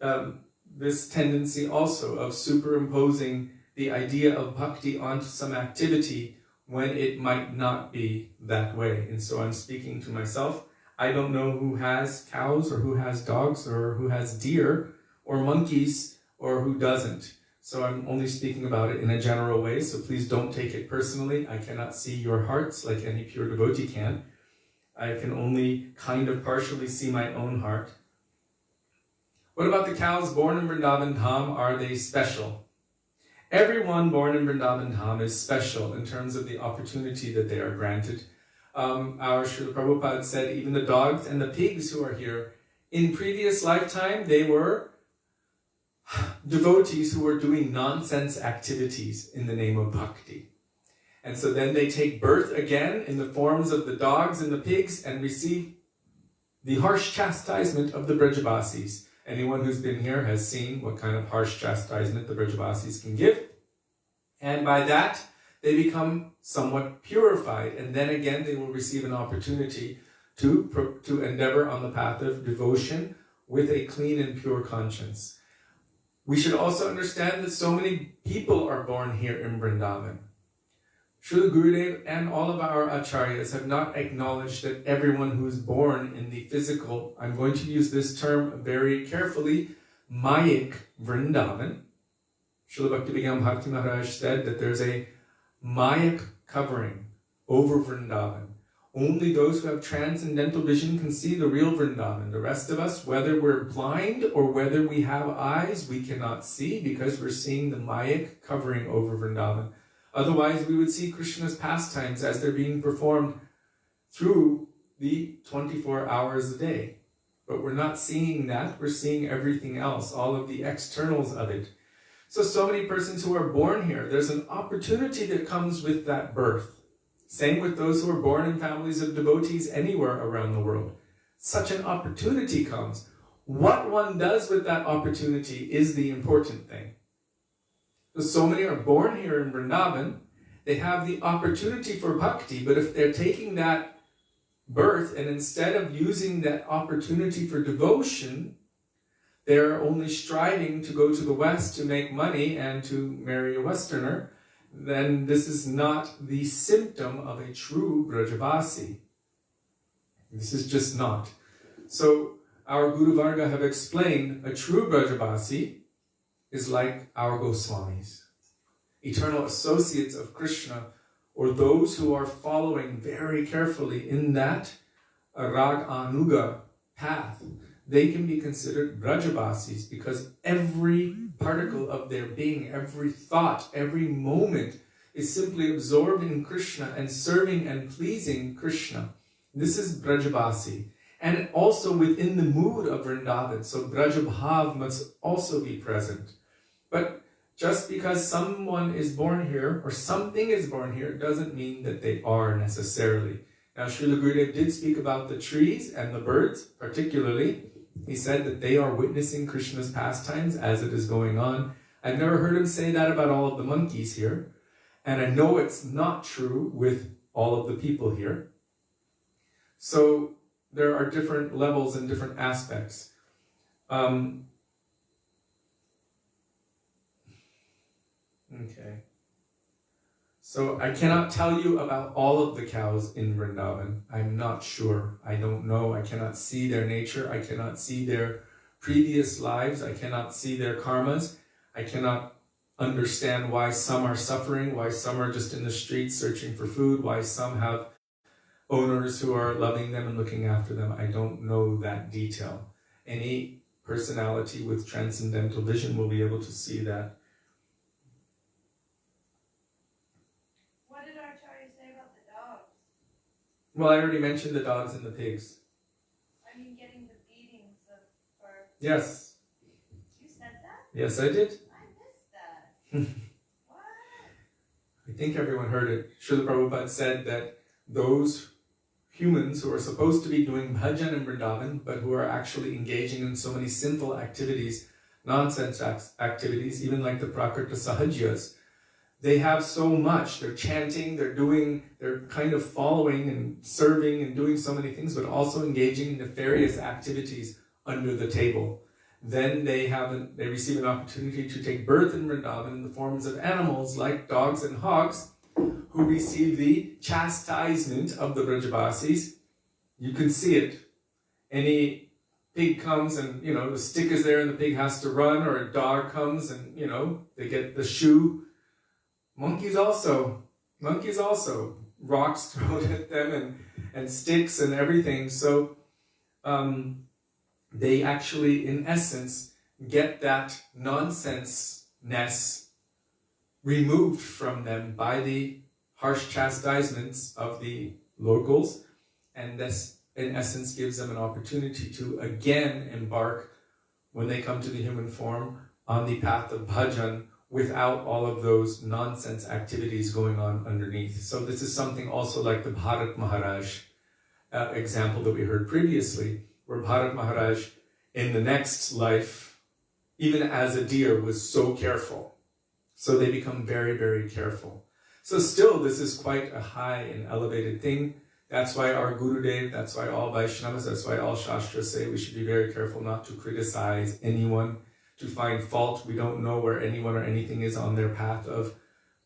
this tendency also of superimposing the idea of bhakti onto some activity when it might not be that way. And so I'm speaking to myself. I don't know who has cows or who has dogs or who has deer or monkeys or who doesn't. So I'm only speaking about it in a general way, so please don't take it personally. I cannot see your hearts like any pure devotee can. I can only kind of partially see my own heart. What about the cows born in Vrindavan Dham? Are they special? Everyone born in Vrindavan Dham is special in terms of the opportunity that they are granted. Our Srila Prabhupada said even the dogs and the pigs who are here, in previous lifetime, they were devotees who were doing nonsense activities in the name of bhakti. And so then they take birth again in the forms of the dogs and the pigs and receive the harsh chastisement of the Brajavasis. Anyone who's been here has seen what kind of harsh chastisement the Brajavasis can give. And by that, they become somewhat purified. And then again, they will receive an opportunity to endeavor on the path of devotion with a clean and pure conscience. We should also understand that so many people are born here in Vrindavan. Srila Gurudev and all of our acharyas have not acknowledged that everyone who is born in the physical, I'm going to use this term very carefully, Mayic Vrindavan. Srila Bhaktivedanta Bhakti Maharaj said that there's a Mayic covering over Vrindavan. Only those who have transcendental vision can see the real Vrindavan. The rest of us, whether we're blind or whether we have eyes, we cannot see because we're seeing the Mayic covering over Vrindavan. Otherwise, we would see Krishna's pastimes as they're being performed through the 24 hours a day. But we're not seeing that. We're seeing everything else, all of the externals of it. So many persons who are born here, there's an opportunity that comes with that birth. Same with those who are born in families of devotees anywhere around the world. Such an opportunity comes. What one does with that opportunity is the important thing. So many are born here in Vrindavan, they have the opportunity for bhakti, but if they're taking that birth and instead of using that opportunity for devotion, they're only striving to go to the West to make money and to marry a Westerner, then this is not the symptom of a true Brajavasi. This is just not. So our Guru Varga have explained a true Brajavasi is like our Goswamis, eternal associates of Krishna, or those who are following very carefully in that Rag Anuga path. They can be considered Brajavasis because every particle of their being, every thought, every moment is simply absorbed in Krishna and serving and pleasing Krishna. This is Brajavasi. And also within the mood of Vrindavan. So Brajabhav must also be present. But just because someone is born here or something is born here doesn't mean that they are necessarily. Now Srila Gurudev did speak about the trees and the birds particularly. He said that they are witnessing Krishna's pastimes as it is going on. I've never heard him say that about all of the monkeys here. And I know it's not true with all of the people here. So there are different levels and different aspects. Okay. So I cannot tell you about all of the cows in Vrindavan. I'm not sure. I don't know. I cannot see their nature. I cannot see their previous lives. I cannot see their karmas. I cannot understand why some are suffering, why some are just in the streets searching for food, why some have owners who are loving them and looking after them. I don't know that detail. Any personality with transcendental vision will be able to see that. Well, I already mentioned the dogs and the pigs. I mean, getting the beatings for... Yes. You said that? Yes, I did. I missed that. What? I think everyone heard it. Srila Prabhupada said that those humans who are supposed to be doing bhajan in Vrindavan, but who are actually engaging in so many sinful activities, nonsense activities, even like the Prakrita Sahajyas, they have so much. They're chanting, they're kind of following and serving and doing so many things, but also engaging in nefarious activities under the table. Then they receive an opportunity to take birth in Vrindavan in the forms of animals like dogs and hogs, who receive the chastisement of the Brajavasis. You can see it. Any pig comes and, the stick is there and the pig has to run, or a dog comes and, they get the shoe. Monkeys also. Rocks thrown at them and sticks and everything. So they actually, in essence, get that nonsense-ness removed from them by the harsh chastisements of the locals, and this, in essence, gives them an opportunity to again embark, when they come to the human form, on the path of bhajan without all of those nonsense activities going on underneath. So this is something also like the Bharat Maharaj example that we heard previously, where Bharat Maharaj in the next life, even as a deer, was so careful. So they become very, very careful. So still, this is quite a high and elevated thing. That's why our Gurudev, that's why all Vaishnavas, that's why all Shastras say we should be very careful not to criticize anyone, to find fault. We don't know where anyone or anything is on their path of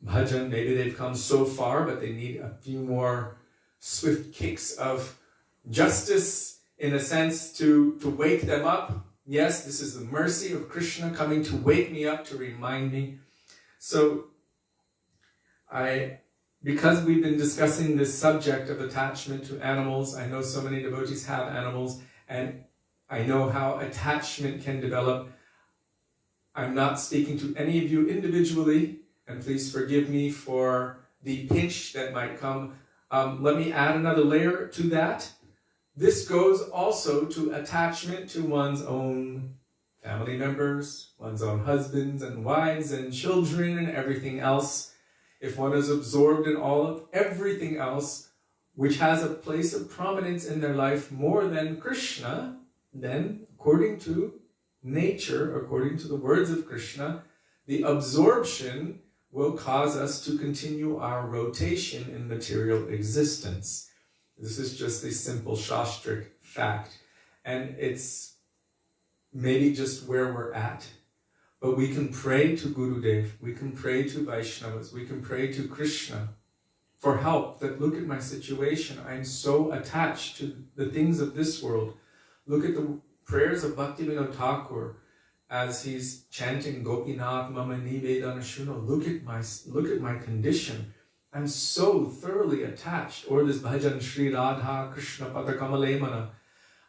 bhajan. Maybe they've come so far, but they need a few more swift kicks of justice, in a sense, to wake them up. Yes, this is the mercy of Krishna coming to wake me up, to remind me. So, because we've been discussing this subject of attachment to animals, I know so many devotees have animals, and I know how attachment can develop. I'm not speaking to any of you individually, and please forgive me for the pinch that might come. Let me add another layer to that. This goes also to attachment to one's own family members, one's own husbands and wives and children and everything else. If one is absorbed in all of everything else, which has a place of prominence in their life more than Krishna, then according to nature, according to the words of Krishna, the absorption will cause us to continue our rotation in material existence. This is just a simple Shastric fact. And it's maybe just where we're at. But we can pray to Gurudev, we can pray to Vaishnavas, we can pray to Krishna for help. That look at my situation, I'm so attached to the things of this world. Look at the prayers of Bhaktivedanta Thakur as he's chanting Gopinath Mama Nivedana Shuno. Look at my condition. I'm so thoroughly attached. Or this bhajan Shri Radha Krishna Pada Kamalemana.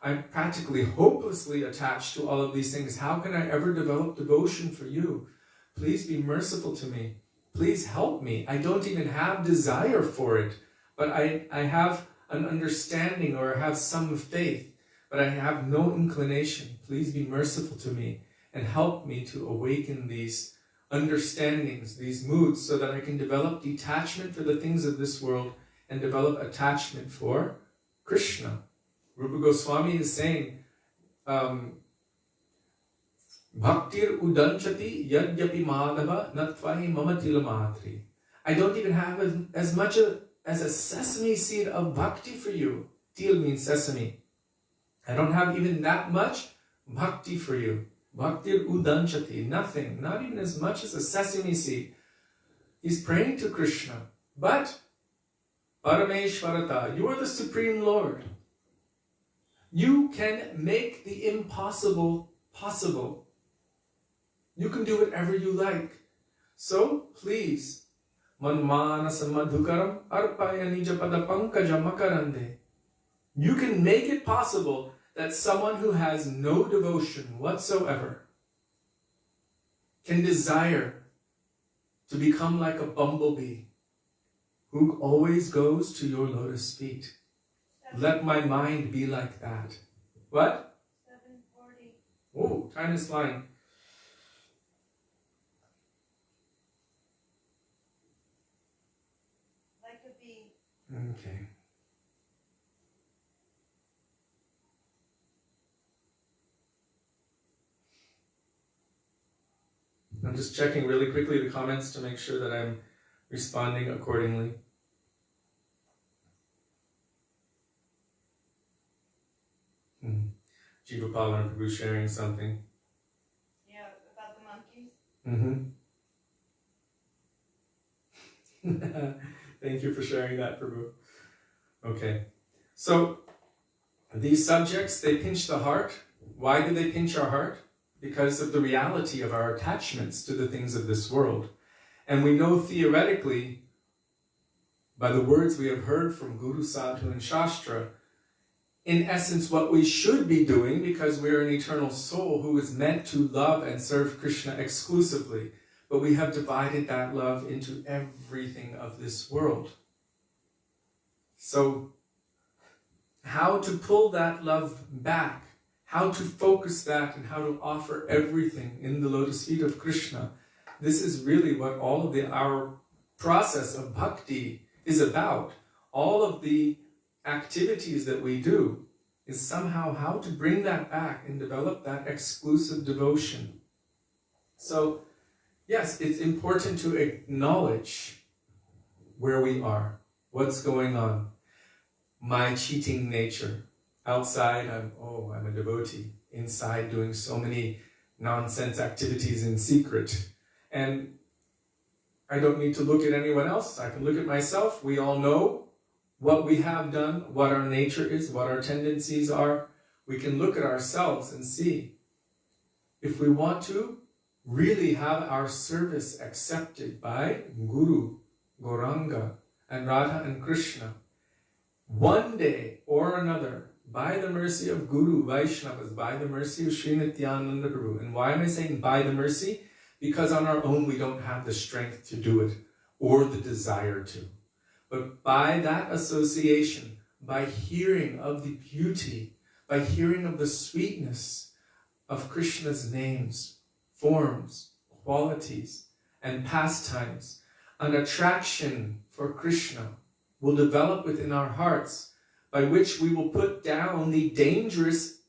I'm practically hopelessly attached to all of these things. How can I ever develop devotion for you? Please be merciful to me. Please help me. I don't even have desire for it, but I have an understanding, or I have some faith, but I have no inclination. Please be merciful to me and help me to awaken these understandings, these moods, so that I can develop detachment for the things of this world and develop attachment for Krishna. Rupa Goswami is saying, Bhaktir udanchati yadyapi madhava natvahi mama tilamatri. I don't even have as much as a sesame seed of bhakti for you. Til means sesame. I don't have even that much bhakti for you. Bhaktir udanchati, nothing, not even as much as a sesame seed. He's praying to Krishna. But, Parameshvarata, you are the Supreme Lord. You can make the impossible possible. You can do whatever you like. So, please, manmanasa madhukaram arpaya nijapada pankaja makarande. You can make it possible that someone who has no devotion whatsoever can desire to become like a bumblebee who always goes to your lotus feet. Let my mind be like that. What? 7:40. Oh, time is flying. Like a bee. Okay. I'm just checking really quickly the comments to make sure that I'm responding accordingly. Jivapal and Prabhu sharing something. Yeah, about the monkeys. Thank you for sharing that, Prabhu. Okay. So, these subjects, they pinch the heart. Why do they pinch our heart? Because of the reality of our attachments to the things of this world. And we know theoretically, by the words we have heard from Guru, Sadhu, and Shastra, in essence what we should be doing, because we are an eternal soul who is meant to love and serve Krishna exclusively. But we have divided that love into everything of this world. So, how to pull that love back, how to focus that, and how to offer everything in the lotus feet of Krishna, this is really what all of our process of bhakti is about. All of the activities that we do is somehow how to bring that back and develop that exclusive devotion. So, yes, it's important to acknowledge where we are, what's going on. My cheating nature. Outside, I'm a devotee. Inside, doing so many nonsense activities in secret. And I don't need to look at anyone else. I can look at myself. We all know what we have done, what our nature is, what our tendencies are. We can look at ourselves and see. If we want to really have our service accepted by Guru, Gauranga, and Radha and Krishna, one day or another, by the mercy of Guru, Vaisnavas, by the mercy of Sri Nityananda Prabhu. And why am I saying by the mercy? Because on our own we don't have the strength to do it or the desire to. But by that association, by hearing of the beauty, by hearing of the sweetness of Krishna's names, forms, qualities, and pastimes, an attraction for Krishna will develop within our hearts, by which we will put down the dangerous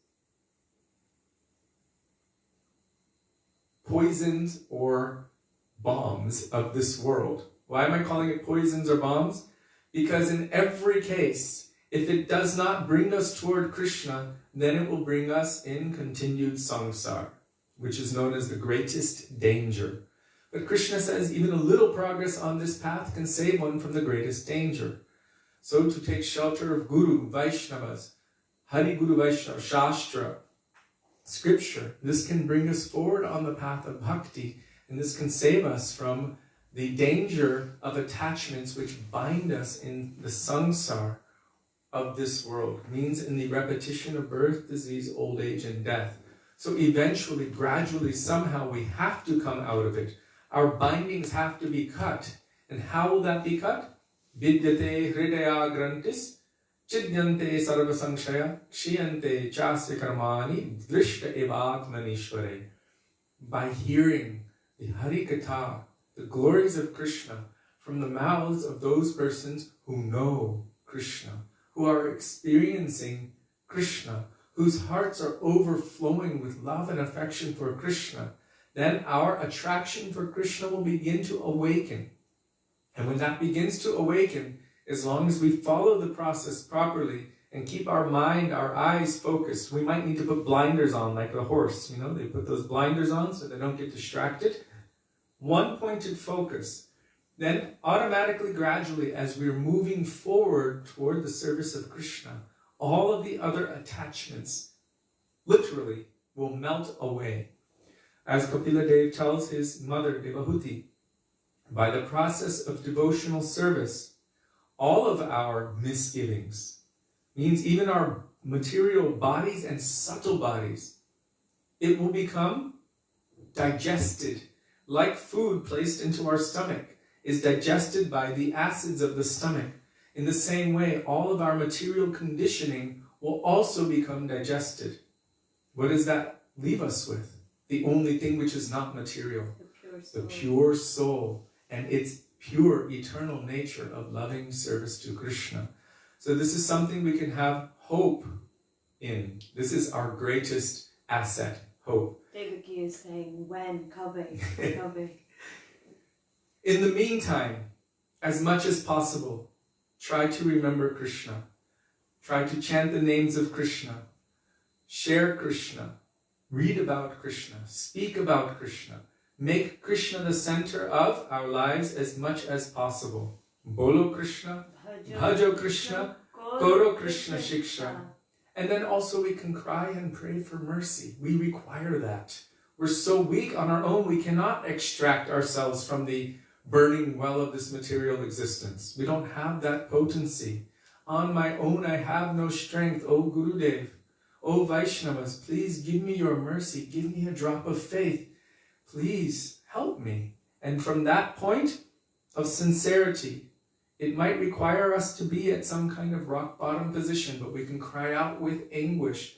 poisons or bombs of this world. Why am I calling it poisons or bombs? Because in every case, if it does not bring us toward Krishna, then it will bring us in continued samsara, which is known as the greatest danger. But Krishna says even a little progress on this path can save one from the greatest danger. So to take shelter of Guru, Vaishnavas, Hari Guru Vaishnava, Shastra, Scripture, this can bring us forward on the path of bhakti, and this can save us from the danger of attachments which bind us in the samsara of this world, means in the repetition of birth, disease, old age, and death. So eventually, gradually, somehow we have to come out of it. Our bindings have to be cut. And how will that be cut? Vidyate hridaya grantis, chidyante sarva sanshaya, kshiyante chasya karmani, drishta evatmanishvare. By hearing the Harikatha, the glories of Krishna, from the mouths of those persons who know Krishna, who are experiencing Krishna, whose hearts are overflowing with love and affection for Krishna, then our attraction for Krishna will begin to awaken. And when that begins to awaken, as long as we follow the process properly and keep our mind, our eyes focused, we might need to put blinders on like a horse. You know, they put those blinders on so they don't get distracted. One pointed focus. Then automatically, gradually, as we're moving forward toward the service of Krishna, all of the other attachments literally will melt away. As Kapila Dev tells his mother, Devahuti, by the process of devotional service, all of our misgivings, means even our material bodies and subtle bodies, it will become digested, like food placed into our stomach is digested by the acids of the stomach. In the same way, all of our material conditioning will also become digested. What does that leave us with? The only thing which is not material. The pure soul and its pure eternal nature of loving service to Krishna. So this is something we can have hope in. This is our greatest asset, hope. Devaki is saying, when? Kabe. In the meantime, as much as possible, try to remember Krishna. Try to chant the names of Krishna. Share Krishna. Read about Krishna. Speak about Krishna. Make Krishna the center of our lives as much as possible. Bolo Krishna, Bhajo Krishna, Koro Krishna Shiksha. And then also we can cry and pray for mercy. We require that. We're so weak on our own, we cannot extract ourselves from the burning well of this material existence. We don't have that potency. On my own I have no strength, O Gurudev. O Vaishnavas, please give me your mercy. Give me a drop of faith. Please help me. And from that point of sincerity, it might require us to be at some kind of rock bottom position, but we can cry out with anguish,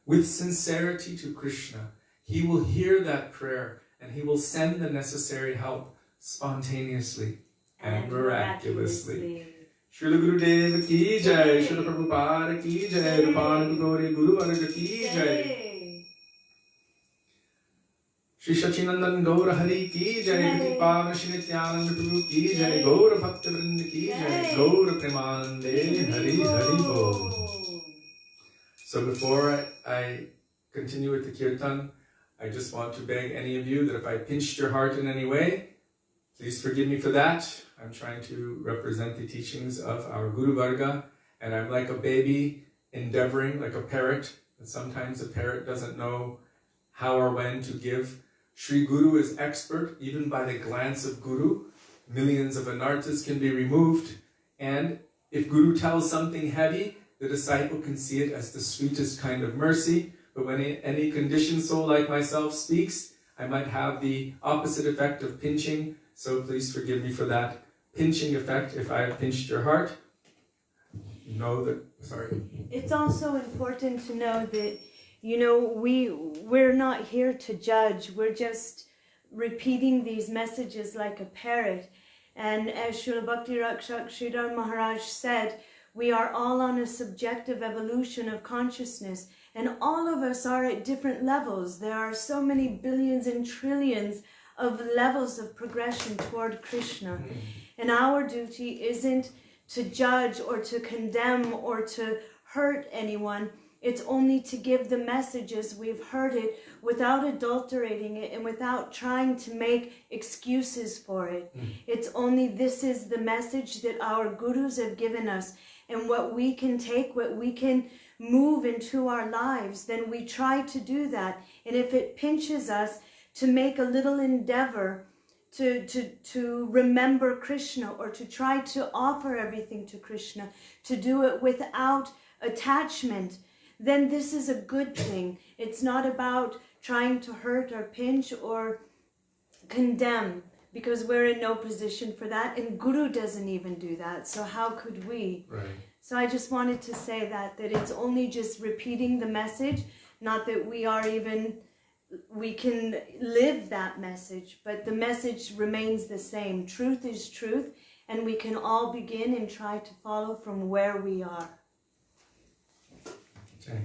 with sincerity to Krishna. He will hear that prayer and he will send the necessary help spontaneously and miraculously. Srila Gurudev ki jai, Srila Prabhupada ki jai, Rupan Gori Guru Varga ki jai. Shri Sachinandan Gaura Hari ki jai, Kritipana Shri Nityananda Prabhu ki jai, Gaura Bhaktivedanta ki jai, Gaura Premanande Hari Hari Bol. So before I continue with the kirtan, I just want to beg any of you that if I pinched your heart in any way, please forgive me for that. I'm trying to represent the teachings of our Guru Varga, and I'm like a baby endeavoring, like a parrot, and sometimes a parrot doesn't know how or when to give. Sri Guru is expert, even by the glance of Guru. Millions of anarthas can be removed, and if Guru tells something heavy, the disciple can see it as the sweetest kind of mercy. But when any conditioned soul like myself speaks, I might have the opposite effect of pinching, so please forgive me for that pinching effect. If I have pinched your heart, know that, sorry. It's also important to know that, you know, we're not here to judge. We're just repeating these messages like a parrot. And as Srila Bhakti Rakshak Sridhar Maharaj said, we are all on a subjective evolution of consciousness. And all of us are at different levels. There are so many billions and trillions of levels of progression toward Krishna. And our duty isn't to judge or to condemn or to hurt anyone. It's only to give the messages we've heard it without adulterating it and without trying to make excuses for it. It's only this is the message that our gurus have given us, and what we can take, what we can move into our lives, then we try to do that. And if it pinches us, to make a little endeavor to remember Krishna, or to try to offer everything to Krishna, to do it without attachment, then this is a good thing. It's not about trying to hurt or pinch or condemn, because we're in no position for that, and Guru doesn't even do that, so how could we? Right. So I just wanted to say that it's only just repeating the message, not that we can live that message, but the message remains the same. Truth is truth, and we can all begin and try to follow from where we are. Okay.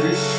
Hare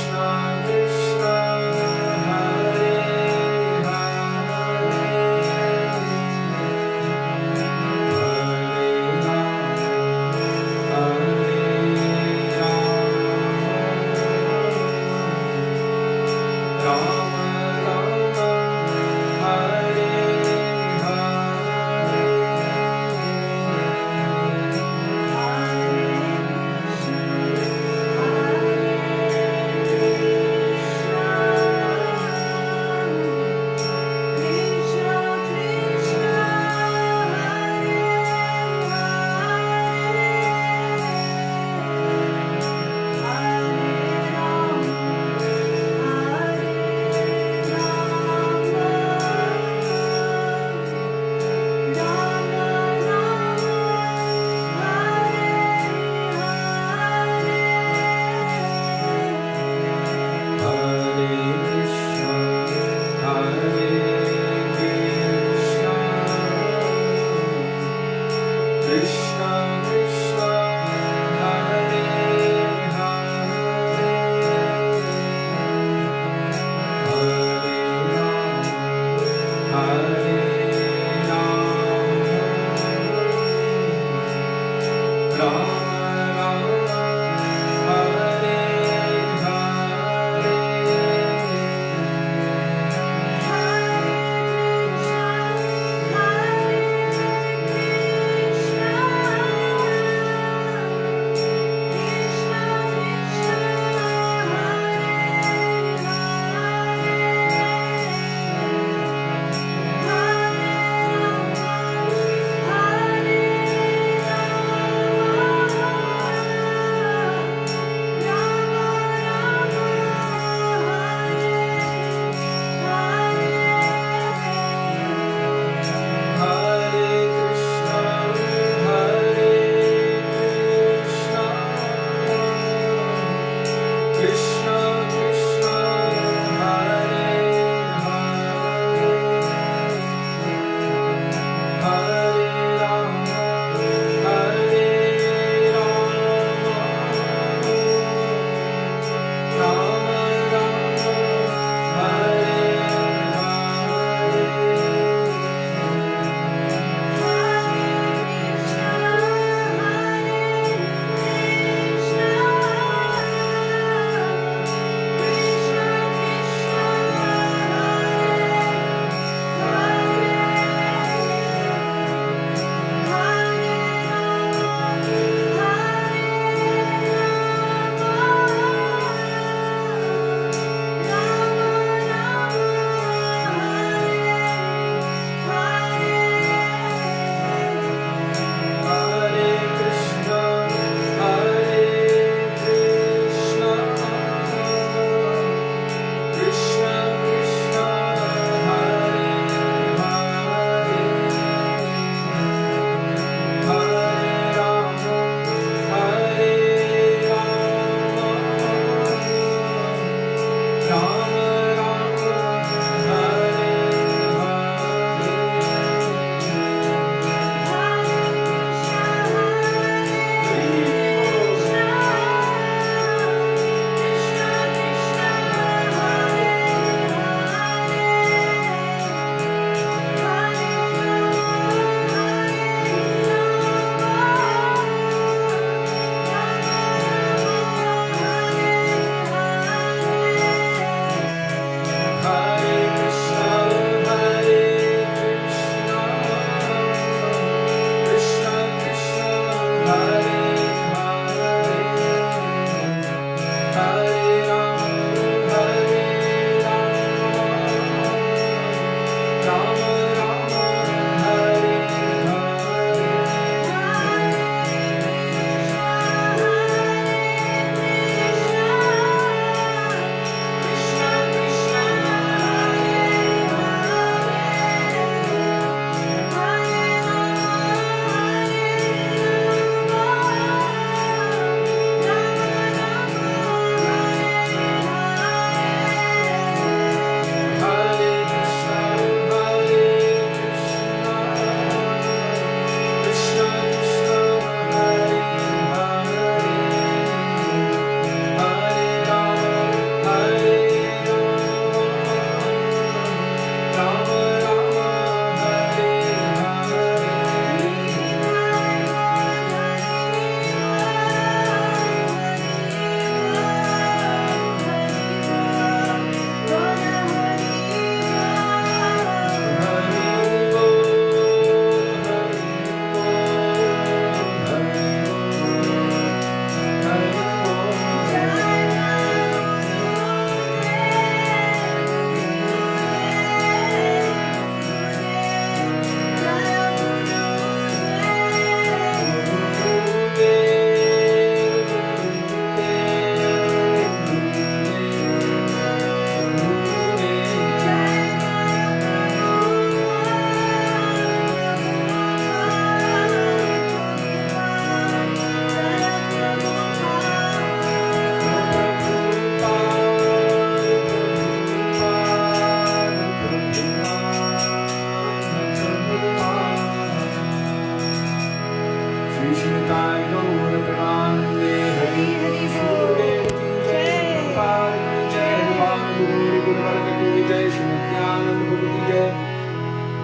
की जय, श्री नित्यानंद प्रभु की जय,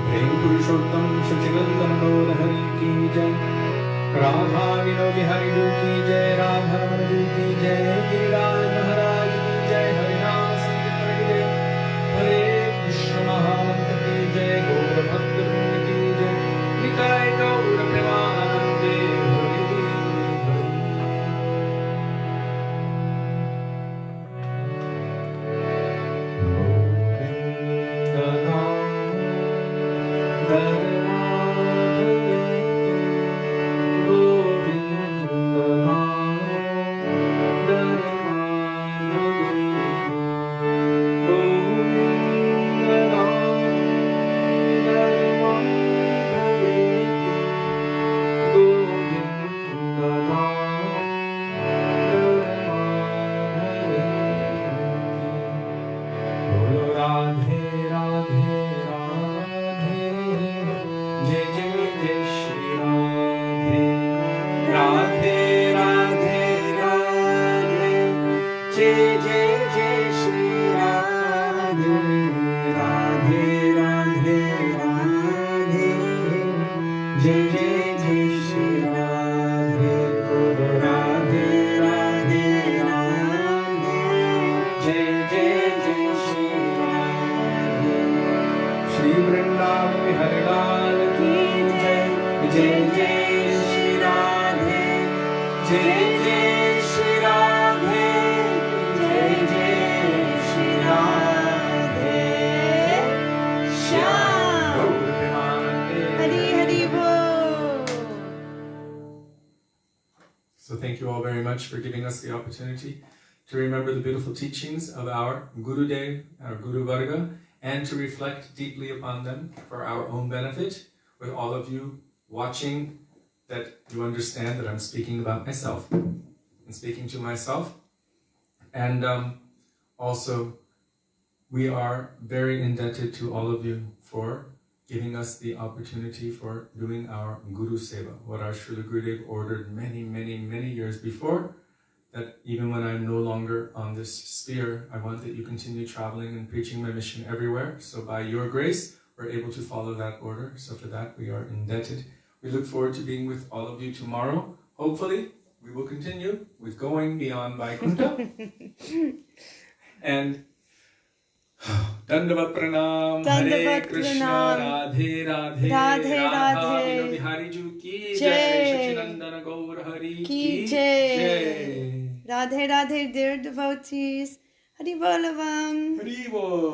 प्रेम पुरुषोत्तम सच्चिदानंद गौर हरि की जय, राधा विनोद बिहारी जी की जय, राधा रमण जी की जय, गिरिराज महाराज की जय, हरिनाम संकीर्तन की जय, हरे कृष्ण महामंत्र की जय, गौर भक्त वृंद की जय, निताय गौर प्रेमानंदे Hari Hari. So thank you all very much for giving us the opportunity to remember the beautiful teachings of our Gurudev, our Guru Varga, and to reflect deeply upon them for our own benefit, with all of you watching, that you understand that I'm speaking about myself and speaking to myself. And also, we are very indebted to all of you for giving us the opportunity for doing our Guru Seva, what our Srila Gurudev ordered many, many, many years before, that even when I'm no longer on this sphere, I want that you continue traveling and preaching my mission everywhere. So by your grace, we're able to follow that order. So for that, we are indebted. We look forward to being with all of you tomorrow. Hopefully, we will continue with going beyond Vaikuntha. And Dandavat Pranam, Hare Krishna, Radhe Radhe, Radhe Radha Radhe, Bihari Ju ki Jai, Jai, Sachinandana Gaur Hari ki ki Jai. Jai. Radhe Radhe, dear devotees. Hari Bolavam. Hari Bol.